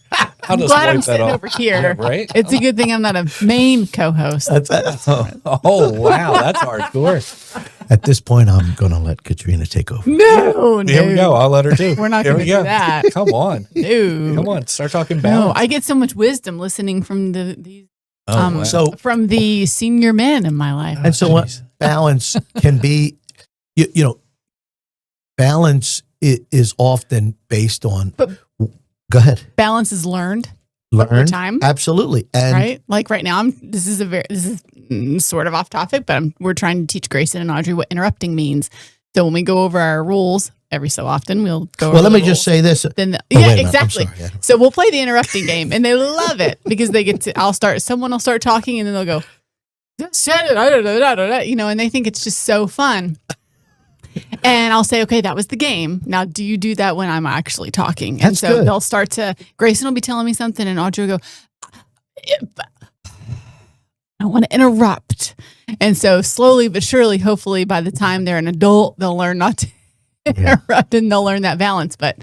Speaker 2: I'm glad I'm sitting over here.
Speaker 1: Yeah, right?
Speaker 2: It's a good thing I'm not a main co-host.
Speaker 1: Oh, wow. That's hardcore.
Speaker 3: At this point, I'm going to let Katrina take over.
Speaker 2: No,
Speaker 1: Here we go. I'll let her too.
Speaker 2: We're not
Speaker 1: Here
Speaker 2: going to
Speaker 1: we
Speaker 2: do
Speaker 1: go.
Speaker 2: that.
Speaker 1: Come on.
Speaker 2: No.
Speaker 1: Come on. Start talking
Speaker 2: No,
Speaker 1: balance.
Speaker 2: I get so much wisdom listening from
Speaker 1: Wow.
Speaker 3: So
Speaker 2: from the senior men in my life.
Speaker 3: And so what balance can be, you know, balance is often based on,
Speaker 2: But-
Speaker 3: go ahead,
Speaker 2: Balance is learned over
Speaker 3: learn.
Speaker 2: time.
Speaker 3: Absolutely. And
Speaker 2: Right? Like right now, this is sort of off topic, but we're trying to teach Grayson and Audrey what interrupting means. So when we go over our rules every so often, we'll go over
Speaker 3: well, let
Speaker 2: the
Speaker 3: me just
Speaker 2: rules.
Speaker 3: say this.
Speaker 2: Then
Speaker 3: Oh, wait a
Speaker 2: yeah,
Speaker 3: minute. I'm
Speaker 2: exactly.
Speaker 3: sorry. Yeah.
Speaker 2: So we'll play the interrupting game, and they love it because they get to. Someone will start talking, and then they'll go, "Just said it," and they think it's just so fun. And I'll say, "Okay, that was the game. Now, do you do that when I'm actually talking?" And
Speaker 3: That's
Speaker 2: so
Speaker 3: good.
Speaker 2: they'll start to. Grayson will be telling me something, and Audrey will go, "I want to interrupt." And so slowly but surely, hopefully, by the time they're an adult, they'll learn not to interrupt, and they'll learn that balance. But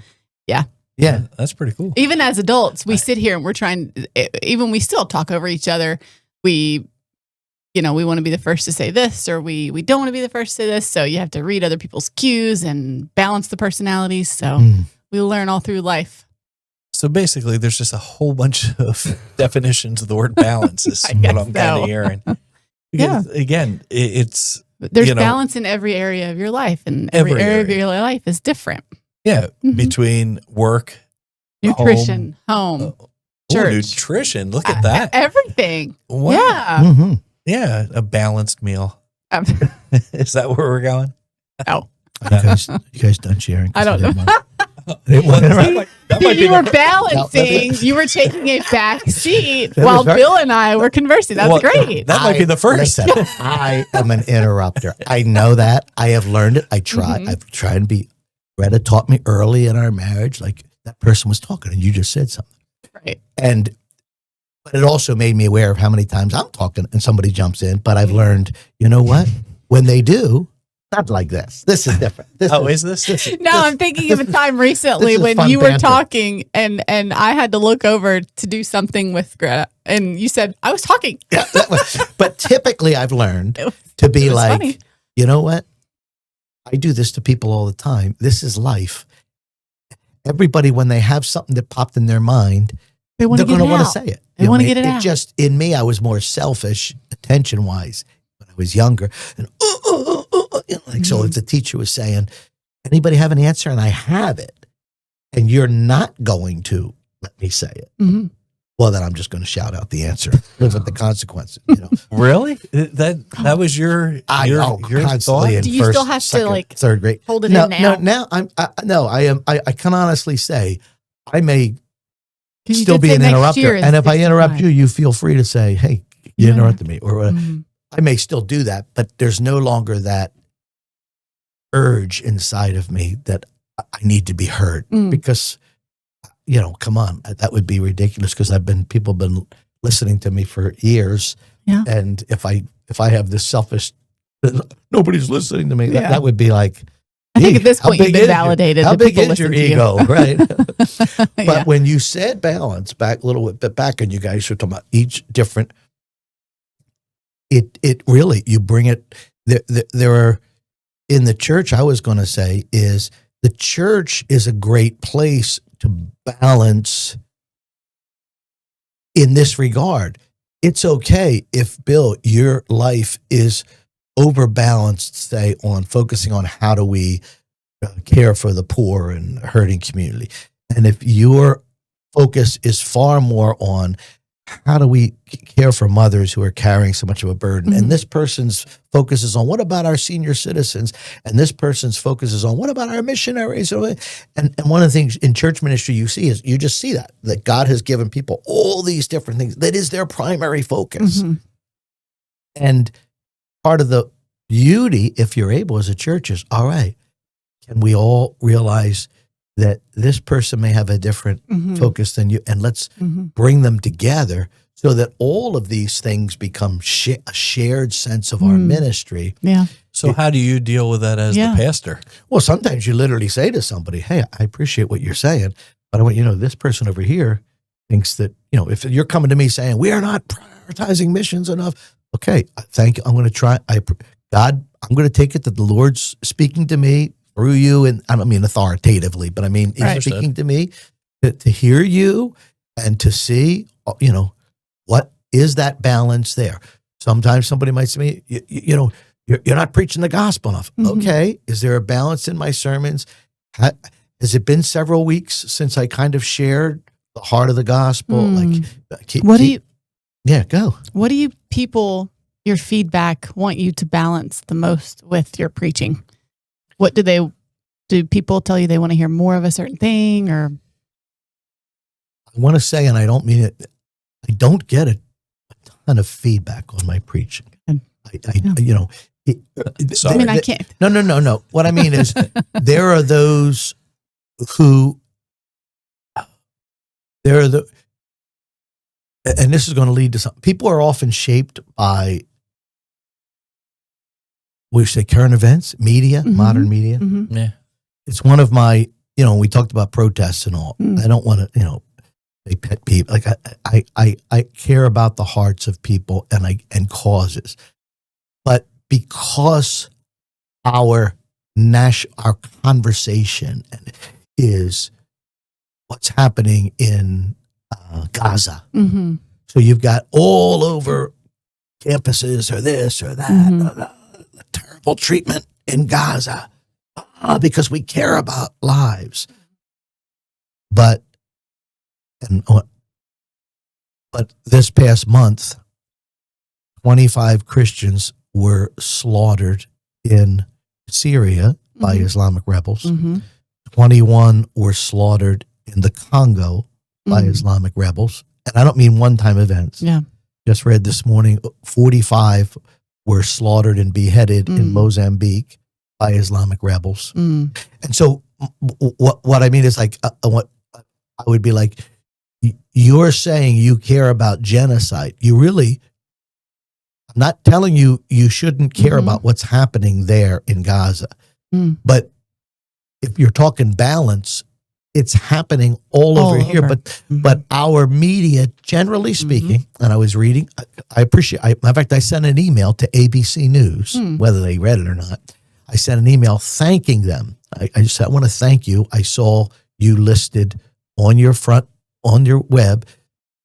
Speaker 3: Yeah.
Speaker 1: That's pretty cool.
Speaker 2: even as adults, we sit here and we're trying, even we still talk over each other. We want to be the first to say this, or we don't want to be the first to say this. So you have to read other people's cues and balance the personalities. So we learn all through life.
Speaker 1: So basically, there's just a whole bunch of definitions of the word balance is
Speaker 2: I
Speaker 1: what
Speaker 2: guess
Speaker 1: I'm kind
Speaker 2: so.
Speaker 1: of hearing. Because, again, it's,
Speaker 2: There's
Speaker 1: you know,
Speaker 2: balance in every area of your life, and every
Speaker 1: Every
Speaker 2: area of
Speaker 1: area.
Speaker 2: your life is different.
Speaker 1: Mm-hmm. between work,
Speaker 2: Nutrition, home, church.
Speaker 1: nutrition. Look at that.
Speaker 2: Everything.
Speaker 1: Wow.
Speaker 2: Yeah.
Speaker 3: Mm-hmm.
Speaker 1: Yeah, a balanced meal. Is that where we're going?
Speaker 2: No.
Speaker 3: You guys done sharing?
Speaker 2: I don't know.
Speaker 1: That might be
Speaker 2: You were
Speaker 1: the-
Speaker 2: balancing. You were taking a back seat
Speaker 3: That
Speaker 2: while
Speaker 3: was very-
Speaker 2: Bill and I were conversing. That's
Speaker 1: Well,
Speaker 2: great.
Speaker 1: That might be the first.
Speaker 3: Listen, I am an interrupter. I know that. I have learned it. I try.
Speaker 2: Mhm.
Speaker 3: I've tried to be. Greta taught me early in our marriage, like that person was talking and you just said something.
Speaker 2: Right.
Speaker 3: But it also made me aware of how many times I'm talking and somebody jumps in. But I've learned, you know what? When they do, not like this. This is different.
Speaker 1: Is this?
Speaker 2: No, I'm thinking of a time recently
Speaker 3: this is
Speaker 2: when
Speaker 3: fun
Speaker 2: you were
Speaker 3: banter.
Speaker 2: talking and I had to look over to do something with Greta, and you said I was talking.
Speaker 3: Yeah, but typically I've learned to be
Speaker 2: it was
Speaker 3: like,
Speaker 2: funny.
Speaker 3: you know what? I do this to people all the time. This is life. Everybody, when they have something that popped in their mind,
Speaker 2: They want
Speaker 3: they're
Speaker 2: to get
Speaker 3: going
Speaker 2: it
Speaker 3: to want
Speaker 2: out.
Speaker 3: to say it.
Speaker 2: They
Speaker 3: You know,
Speaker 2: want to get it out.
Speaker 3: Just in me, I was more selfish, attention wise, when I was younger. And so if the teacher was saying, "Anybody have an answer?" and I have it, and you're not going to let me say it,
Speaker 2: Mhm.
Speaker 3: well, then I'm just going to shout out the answer, live with the consequences. You know,
Speaker 1: Really? That was your your
Speaker 3: constantly
Speaker 1: thought?
Speaker 3: in
Speaker 2: Do you
Speaker 3: first,
Speaker 2: still have to,
Speaker 3: second,
Speaker 2: like,
Speaker 3: third grade?
Speaker 2: hold it
Speaker 3: No,
Speaker 2: in now?
Speaker 3: no. I can honestly say I may
Speaker 2: 'Cause you
Speaker 3: still
Speaker 2: did
Speaker 3: be
Speaker 2: say
Speaker 3: an
Speaker 2: next
Speaker 3: interrupter,
Speaker 2: year is
Speaker 3: and if I interrupt
Speaker 2: 65.
Speaker 3: you feel free to say, "Hey, you
Speaker 2: Yeah.
Speaker 3: interrupted me," or whatever.
Speaker 2: Mhm.
Speaker 3: I may still do that, but there's no longer that urge inside of me that I need to be heard
Speaker 2: Mm.
Speaker 3: because, come on, that would be ridiculous because people have been listening to me for years.
Speaker 2: Yeah.
Speaker 3: And if I have this selfish, nobody's listening to me,
Speaker 2: Yeah.
Speaker 3: that would be like,
Speaker 2: I think at this
Speaker 3: how
Speaker 2: point you've
Speaker 3: big
Speaker 2: been
Speaker 3: is your-
Speaker 2: validated.
Speaker 3: How
Speaker 2: that
Speaker 3: big
Speaker 2: people
Speaker 3: is your
Speaker 2: listen to you.
Speaker 3: ego, right? But
Speaker 2: Yeah.
Speaker 3: when you said balance back a little bit back, and you guys were talking about each different, it really, you bring it, there are, in the church, I was going to say, is the church is a great place to balance in this regard. It's okay if, Bill, your life is overbalanced, say, on focusing on how do we care for the poor and hurting community. And if your focus is far more on how do we care for mothers who are carrying so much of a burden,
Speaker 2: Mhm.
Speaker 3: and this person's focus is on what about our senior citizens, and this person's focus is on what about our missionaries, and one of the things in church ministry you see is you just see that God has given people all these different things that is their primary focus.
Speaker 2: Mhm.
Speaker 3: And part of the beauty, if you're able as a church, is all right, can we all realize that this person may have a different
Speaker 2: Mhm.
Speaker 3: focus than you, and let's
Speaker 2: Mhm.
Speaker 3: bring them together so that all of these things become a shared sense of our ministry.
Speaker 2: Yeah.
Speaker 1: So how do you deal with that as
Speaker 2: Yeah.
Speaker 1: the pastor?
Speaker 3: Well, sometimes you literally say to somebody, "Hey, I appreciate what you're saying, but I want you to know this person over here thinks that, if you're coming to me saying we are not prioritizing missions enough, okay, thank you. I'm going to try. God, I'm going to take it that the Lord's speaking to me through you, and I don't mean authoritatively, but I mean He's speaking to me to hear you and to see, what is that balance there. Sometimes somebody might say to me, you're not preaching the gospel enough.
Speaker 2: Mm-hmm.
Speaker 3: Okay, is there a balance in my sermons? Has it been several weeks since I kind of shared the heart of the gospel? Yeah, go.
Speaker 2: What do you people, your feedback, want you to balance the most with your preaching? What do people tell you they want to hear more of a certain thing, or?
Speaker 3: I want to say, and I don't mean it, I don't get a ton of feedback on my preaching. I
Speaker 2: can't.
Speaker 3: No. What I mean is there are those who, and this is going to lead to something. People are often shaped by, we say current events, media, modern media.
Speaker 2: Mm-hmm.
Speaker 1: Yeah.
Speaker 3: It's one of my, we talked about protests and all. I don't want to, they pet peeve. Like I care about the hearts of people and causes. But because our conversation is what's happening in Gaza.
Speaker 2: Mm-hmm.
Speaker 3: So you've got all over campuses or this or that, terrible treatment in Gaza because we care about lives. But this past month, 25 Christians were slaughtered in Syria by Islamic rebels. 21 were slaughtered in the Congo by Islamic rebels. And I don't mean one-time events.
Speaker 2: Yeah.
Speaker 3: Just read this morning, 45 were slaughtered and beheaded in Mozambique by Islamic rebels. And so what I mean is what I would be like, you're saying you care about genocide. You really, I'm not telling you shouldn't care about what's happening there in Gaza. But if you're talking balance, it's happening all over here. But our media, generally speaking, and I was reading, in fact, I sent an email to ABC News, whether they read it or not. I sent an email thanking them. I just said, I want to thank you. I saw you listed on your web,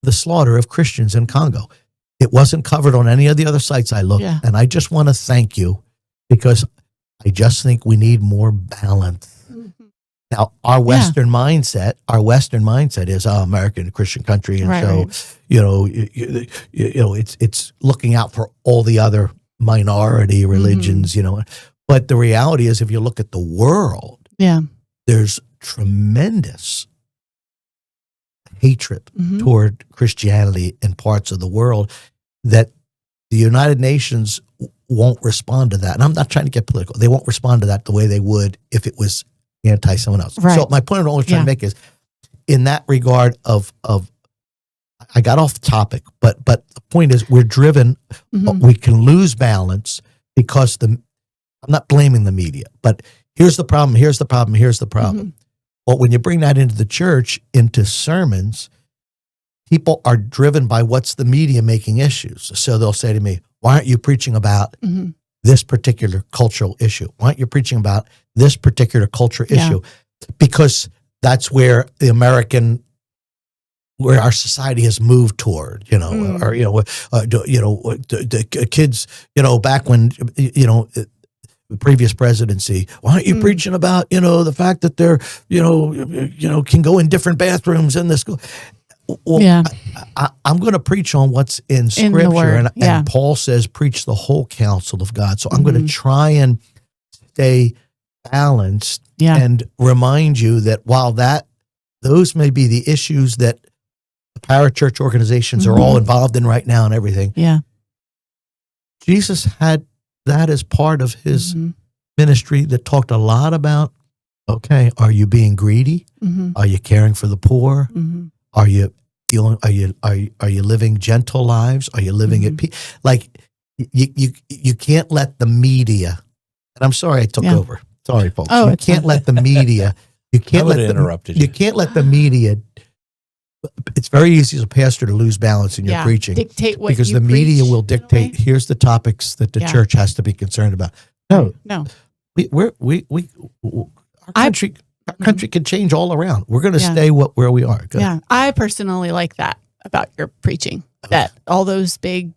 Speaker 3: the slaughter of Christians in Congo. It wasn't covered on any of the other sites I looked. And I just want to thank you because I just think we need more balance. Now, our Western mindset is American Christian country, and it's looking out for all the other minority religions, But the reality is, if you look at the world, there's tremendous hatred toward Christianity in parts of the world that the United Nations won't respond to that. And I'm not trying to get political. They won't respond to that the way they would if it was anti someone else.
Speaker 2: Right.
Speaker 3: So my point I'm always trying to make is, in that regard of I got off topic, but the point is we're driven, we can lose balance because I'm not blaming the media, but here's the problem. But when you bring that into the church, into sermons, people are driven by what's the media making issues. So they'll say to me, why aren't you preaching about this particular cultural issue? Why aren't you preaching about this particular culture issue? Because that's where where our society has moved toward, or, the kids, back when, the previous presidency, why aren't you preaching about, the fact that they're, can go in different bathrooms in the school? Well, I'm going to preach on what's in Scripture, and Paul says, preach the whole counsel of God. So I'm going to try and stay balanced and remind you that while those may be the issues that the parachurch organizations are all involved in right now and everything, Jesus had that as part of his ministry that talked a lot about, okay, are you being greedy? Are you caring for the poor? Are you living gentle lives? Are you living at peace? Like you can't let the media. And I'm sorry I took over. Sorry, folks. You can't let the media. You can't let the media it's very easy as a pastor to lose balance in your preaching
Speaker 2: dictate what
Speaker 3: because
Speaker 2: you
Speaker 3: the media
Speaker 2: preach
Speaker 3: will
Speaker 2: in a
Speaker 3: dictate.
Speaker 2: way.
Speaker 3: Here's the topics that the
Speaker 2: Yeah.
Speaker 3: church has to be concerned about. No, our country can change all around. We're going to
Speaker 2: Yeah.
Speaker 3: stay where we are. Good.
Speaker 2: Yeah, I personally like that about your preaching. That all those big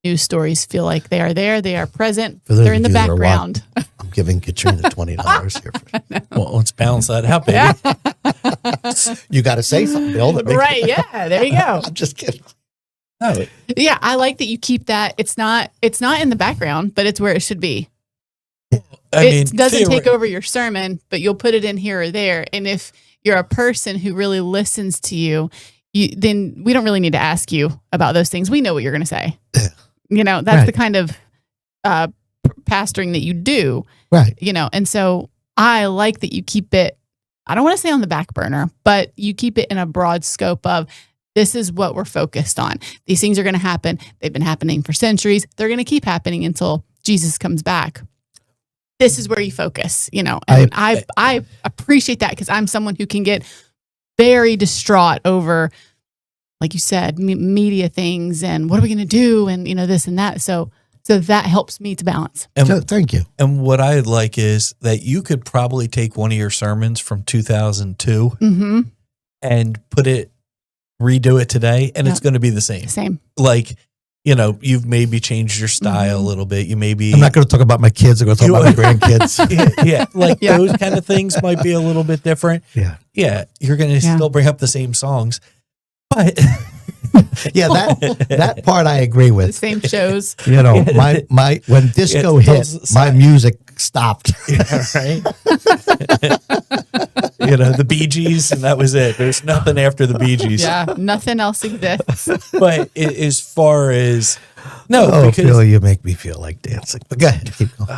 Speaker 2: news stories feel like they are there, they are present,
Speaker 3: For those
Speaker 2: they're in
Speaker 3: of
Speaker 2: the
Speaker 3: you that are
Speaker 2: background.
Speaker 3: I'm giving Katrina $20 here.
Speaker 1: Well, let's balance that out, baby.
Speaker 3: You got to say something, Bill. That makes
Speaker 2: Right? Yeah, there you go.
Speaker 3: I'm just kidding.
Speaker 1: No,
Speaker 2: Yeah, I like that you keep that. It's not in the background, but it's where it should be. It doesn't take over your sermon, but you'll put it in here or there. And if you're a person who really listens to you, then we don't really need to ask you about those things. We know what you're going to say.
Speaker 3: Yeah.
Speaker 2: That's
Speaker 3: Right.
Speaker 2: the kind of pastoring that you do.
Speaker 3: Right.
Speaker 2: And so I like that you keep it, I don't want to say on the back burner, but you keep it in a broad scope of this is what we're focused on. These things are going to happen. They've been happening for centuries. They're going to keep happening until Jesus comes back. This is where you focus, and I appreciate that because I'm someone who can get very distraught over, like you said, media things and what are we going to do and, this and that. So that helps me to balance.
Speaker 1: And,
Speaker 3: Thank you.
Speaker 1: And what I like is that you could probably take one of your sermons from 2002
Speaker 2: Mm-hmm.
Speaker 1: and redo it today, and it's going to be the same.
Speaker 2: Same.
Speaker 1: Like, you've maybe changed your style a little bit. You maybe
Speaker 3: I'm not going to talk about my kids. I'm going to talk about my grandkids.
Speaker 1: yeah, like those kind of things might be a little bit different.
Speaker 3: Yeah.
Speaker 1: Yeah, you're going to still bring up the same songs, but
Speaker 3: Yeah, that part I agree
Speaker 2: The
Speaker 3: with.
Speaker 2: same shows.
Speaker 3: My when disco hit, my music stopped.
Speaker 1: right. The Bee Gees, and that was it. There's nothing after the Bee Gees.
Speaker 2: Yeah. Nothing else exists.
Speaker 1: But as far as
Speaker 3: Because Bill, you make me feel like dancing. But go ahead, keep going.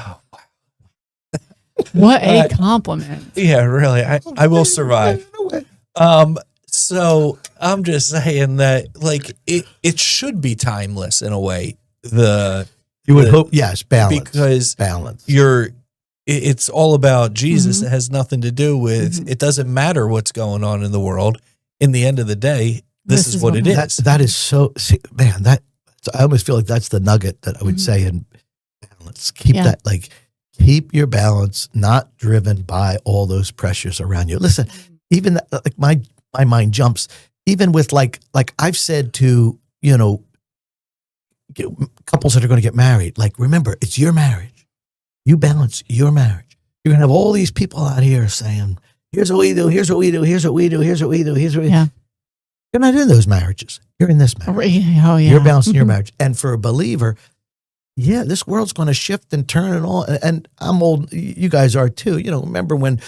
Speaker 2: What a compliment.
Speaker 1: Yeah, really, I will survive. So I'm just saying that, like, it should be timeless in a way.
Speaker 3: You would hope, yes, balance.
Speaker 1: Because
Speaker 3: balance.
Speaker 1: it's all about Jesus.
Speaker 2: Mhm.
Speaker 1: It has nothing to do with, it doesn't matter what's going on in the world. In the end of the day, this is what it is.
Speaker 3: That is so, man, I almost feel like that's the nugget that I would say in balance. Keep that, like, keep your balance, not driven by all those pressures around you. Listen, even that, like my mind jumps, even with like I've said to, couples that are going to get married, like, remember, it's your marriage. You balance your marriage. You're going to have all these people out here saying, here's what we do, here's what we do, here's what we do, here's what we do, here's what we do.
Speaker 2: Yeah.
Speaker 3: You're not in those marriages. You're in this marriage.
Speaker 2: Oh, yeah.
Speaker 3: You're balancing your marriage. And for a believer, this world's going to shift and turn and all. And I'm old. You guys are too. Remember when,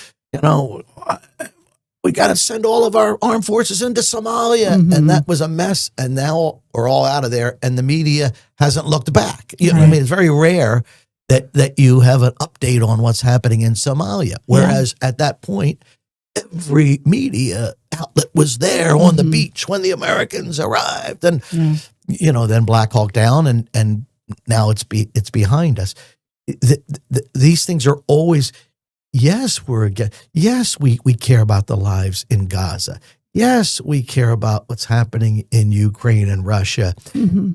Speaker 3: we got to send all of our armed forces into Somalia.
Speaker 2: Mm-hmm.
Speaker 3: And that was a mess. And now we're all out of there. And the media hasn't looked back.
Speaker 2: Right.
Speaker 3: I mean, it's very rare that you have an update on what's happening in Somalia. Whereas at that point, every media outlet was there on the beach when the Americans arrived. And, then Black Hawk Down and now it's behind us. These things are always, yes, we care about the lives in Gaza. Yes, we care about what's happening in Ukraine and Russia.
Speaker 2: Mm-hmm.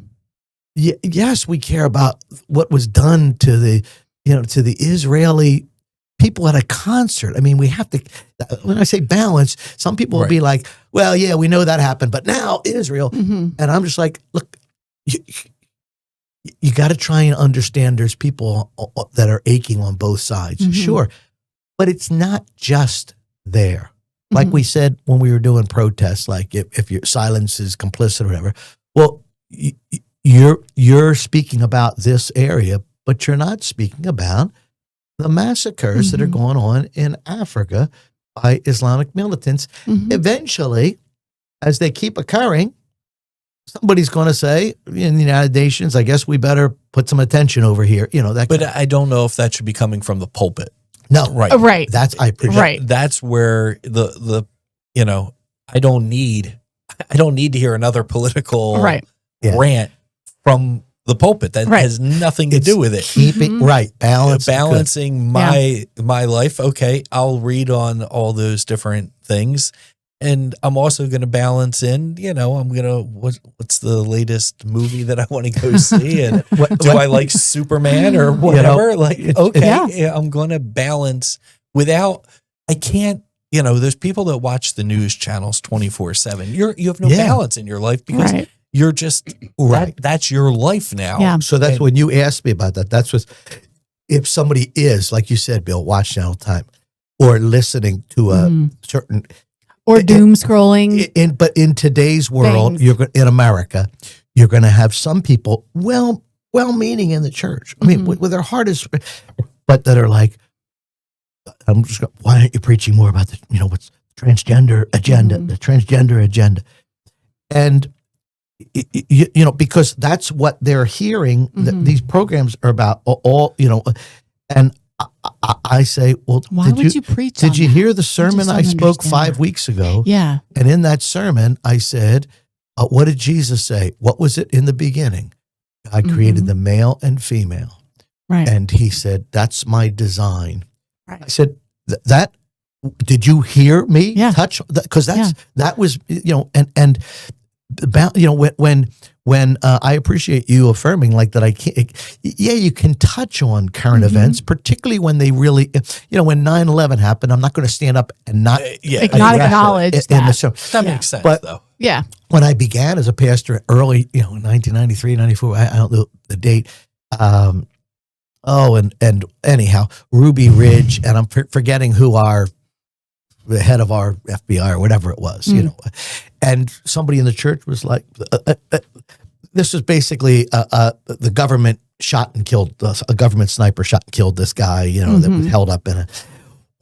Speaker 3: Yes, we care about what was done to the Israeli people at a concert. I mean, we have to, when I say balance, some people will be like, well, yeah, we know that happened, but now Israel.
Speaker 2: Mm-hmm.
Speaker 3: And I'm just like, look, you got to try and understand there's people that are aching on both sides.
Speaker 2: Mm-hmm.
Speaker 3: Sure. But it's not just there. Like we said when we were doing protests, like if your silence is complicit or whatever, well, you're speaking about this area, but you're not speaking about the massacres that are going on in Africa by Islamic militants.
Speaker 2: Mm-hmm.
Speaker 3: Eventually, as they keep occurring, somebody's going to say in the United Nations, I guess we better put some attention over here.
Speaker 1: But I don't know if that should be coming from the pulpit.
Speaker 3: No,
Speaker 1: Right.
Speaker 2: Right.
Speaker 3: I appreciate.
Speaker 2: Right.
Speaker 1: That's where the I don't need to hear another political rant from the pulpit. That has nothing to do with it.
Speaker 3: Keeping
Speaker 1: Balancing my life. Okay, I'll read on all those different things, and I'm also going to balance in, I'm going to, what's the latest movie that I want to go see? And do I like Superman or whatever? I'm going to balance I can't, there's people that watch the news channels 24/7. You have no balance in your life because you're just, that's your life now.
Speaker 2: Yeah.
Speaker 3: So that's when you asked me about that. That's what, if somebody is, like you said, Bill, watching all the time or listening to a certain,
Speaker 2: or doom scrolling.
Speaker 3: But in today's world, in America, you're going to have some people well-meaning in the church. I mean, with their heart is, but that are like, why aren't you preaching more about the, what's transgender agenda, the transgender agenda, and because that's what they're hearing. These programs are about all, and I say, well,
Speaker 2: why would you preach?
Speaker 3: Did you hear the sermon I spoke 5 weeks ago?
Speaker 2: Yeah.
Speaker 3: And in that sermon, I said, what did Jesus say? What was it in the beginning? God created the male and female.
Speaker 2: Right.
Speaker 3: And he said, that's my design.
Speaker 2: Right.
Speaker 3: I said, that, did you hear me touch? Because that was, and when I appreciate you affirming like that, I can't, you can touch on current events, particularly when they really, when 9/11 happened, I'm not going to stand up and not
Speaker 2: acknowledge that.
Speaker 1: That makes sense, though.
Speaker 2: Yeah.
Speaker 3: When I began as a pastor early, 1993, 94, I don't know the date. And anyhow, Ruby Ridge, and I'm forgetting who the head of our FBI or whatever it was, and somebody in the church was like, this was basically the government shot and killed, a government sniper shot and killed this guy, that was held up in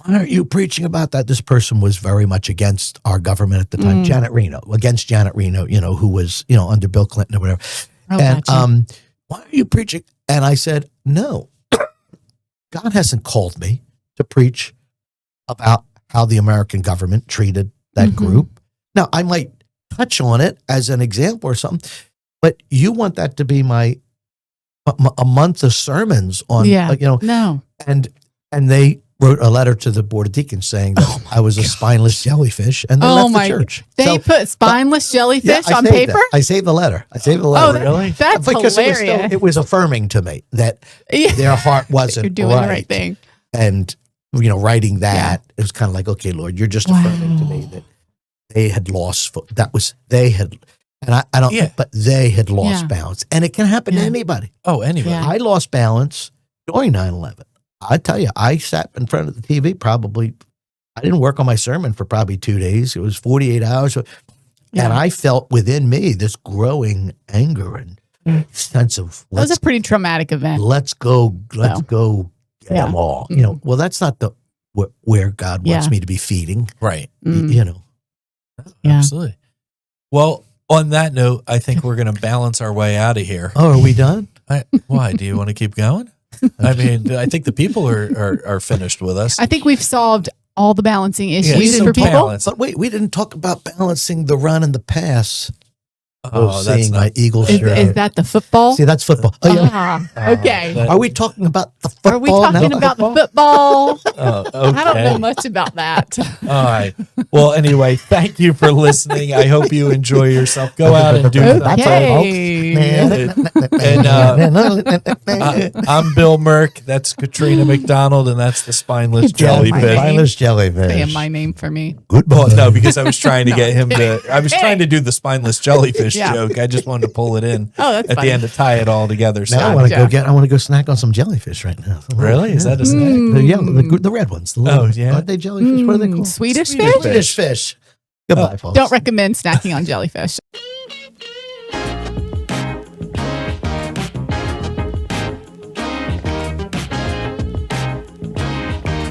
Speaker 3: why aren't you preaching about that? This person was very much against our government at the time, against Janet Reno, who was, under Bill Clinton or whatever. Why are you preaching? And I said, no, God hasn't called me to preach about how the American government treated that group. Now, I might touch on it as an example or something, but you want that to be a month of sermons on,
Speaker 2: no.
Speaker 3: And they wrote a letter to the Board of Deacons saying that I was a spineless jellyfish, and they left the church.
Speaker 2: They put spineless jellyfish on paper?
Speaker 3: I saved the letter.
Speaker 2: Oh, really? That's
Speaker 3: because
Speaker 2: hilarious.
Speaker 3: It was affirming to me that their heart wasn't
Speaker 2: You're doing the right thing.
Speaker 3: And, writing that, it was kind of like, okay, Lord, you're just affirming to me that they had lost, they had lost balance. And it can happen to anybody.
Speaker 1: Oh, anybody.
Speaker 3: I lost balance during 9/11. I tell you, I sat in front of the TV I didn't work on my sermon for probably 2 days. It was 48 hours. And I felt within me this growing anger and sense of,
Speaker 2: that was a pretty traumatic event.
Speaker 3: Let's go get them all. Well, that's not where God wants me to be feeding.
Speaker 1: Right.
Speaker 2: Absolutely.
Speaker 1: Well, on that note, I think we're going to balance our way out of here.
Speaker 3: Oh, are we done?
Speaker 1: Why? Do you want to keep going? I mean, I think the people are finished with us.
Speaker 2: I think we've solved all the balancing issues for people.
Speaker 1: Balance.
Speaker 3: But wait, we didn't talk about balancing the run and the pass.
Speaker 1: Oh, that's
Speaker 3: my Eagles shirt.
Speaker 2: Is that the football?
Speaker 3: See, that's football.
Speaker 2: Okay.
Speaker 3: Are we talking about the football?
Speaker 2: Are we talking about the football?
Speaker 1: Okay.
Speaker 2: I don't know much about that.
Speaker 1: All right. Well, anyway, thank you for listening. I hope you enjoy yourself. Go out and do that. And I'm Bill Merkh. That's Katrina McDonald, and that's the spineless jellyfish.
Speaker 3: Spineless jellyfish.
Speaker 2: Say my name for me.
Speaker 3: Goodbye.
Speaker 1: Well, no, because I was trying to get him to. I was trying to do the spineless jellyfish joke. I just wanted to pull it in at
Speaker 2: fine.
Speaker 1: the end to tie it all together. So
Speaker 3: now I want to go snack on some jellyfish right now.
Speaker 1: Really? Is that a snack?
Speaker 3: The red ones. Aren't they jellyfish? What are they called?
Speaker 2: Swedish fish?
Speaker 3: Swedish fish. Goodbye, folks.
Speaker 2: Don't recommend snacking on jellyfish.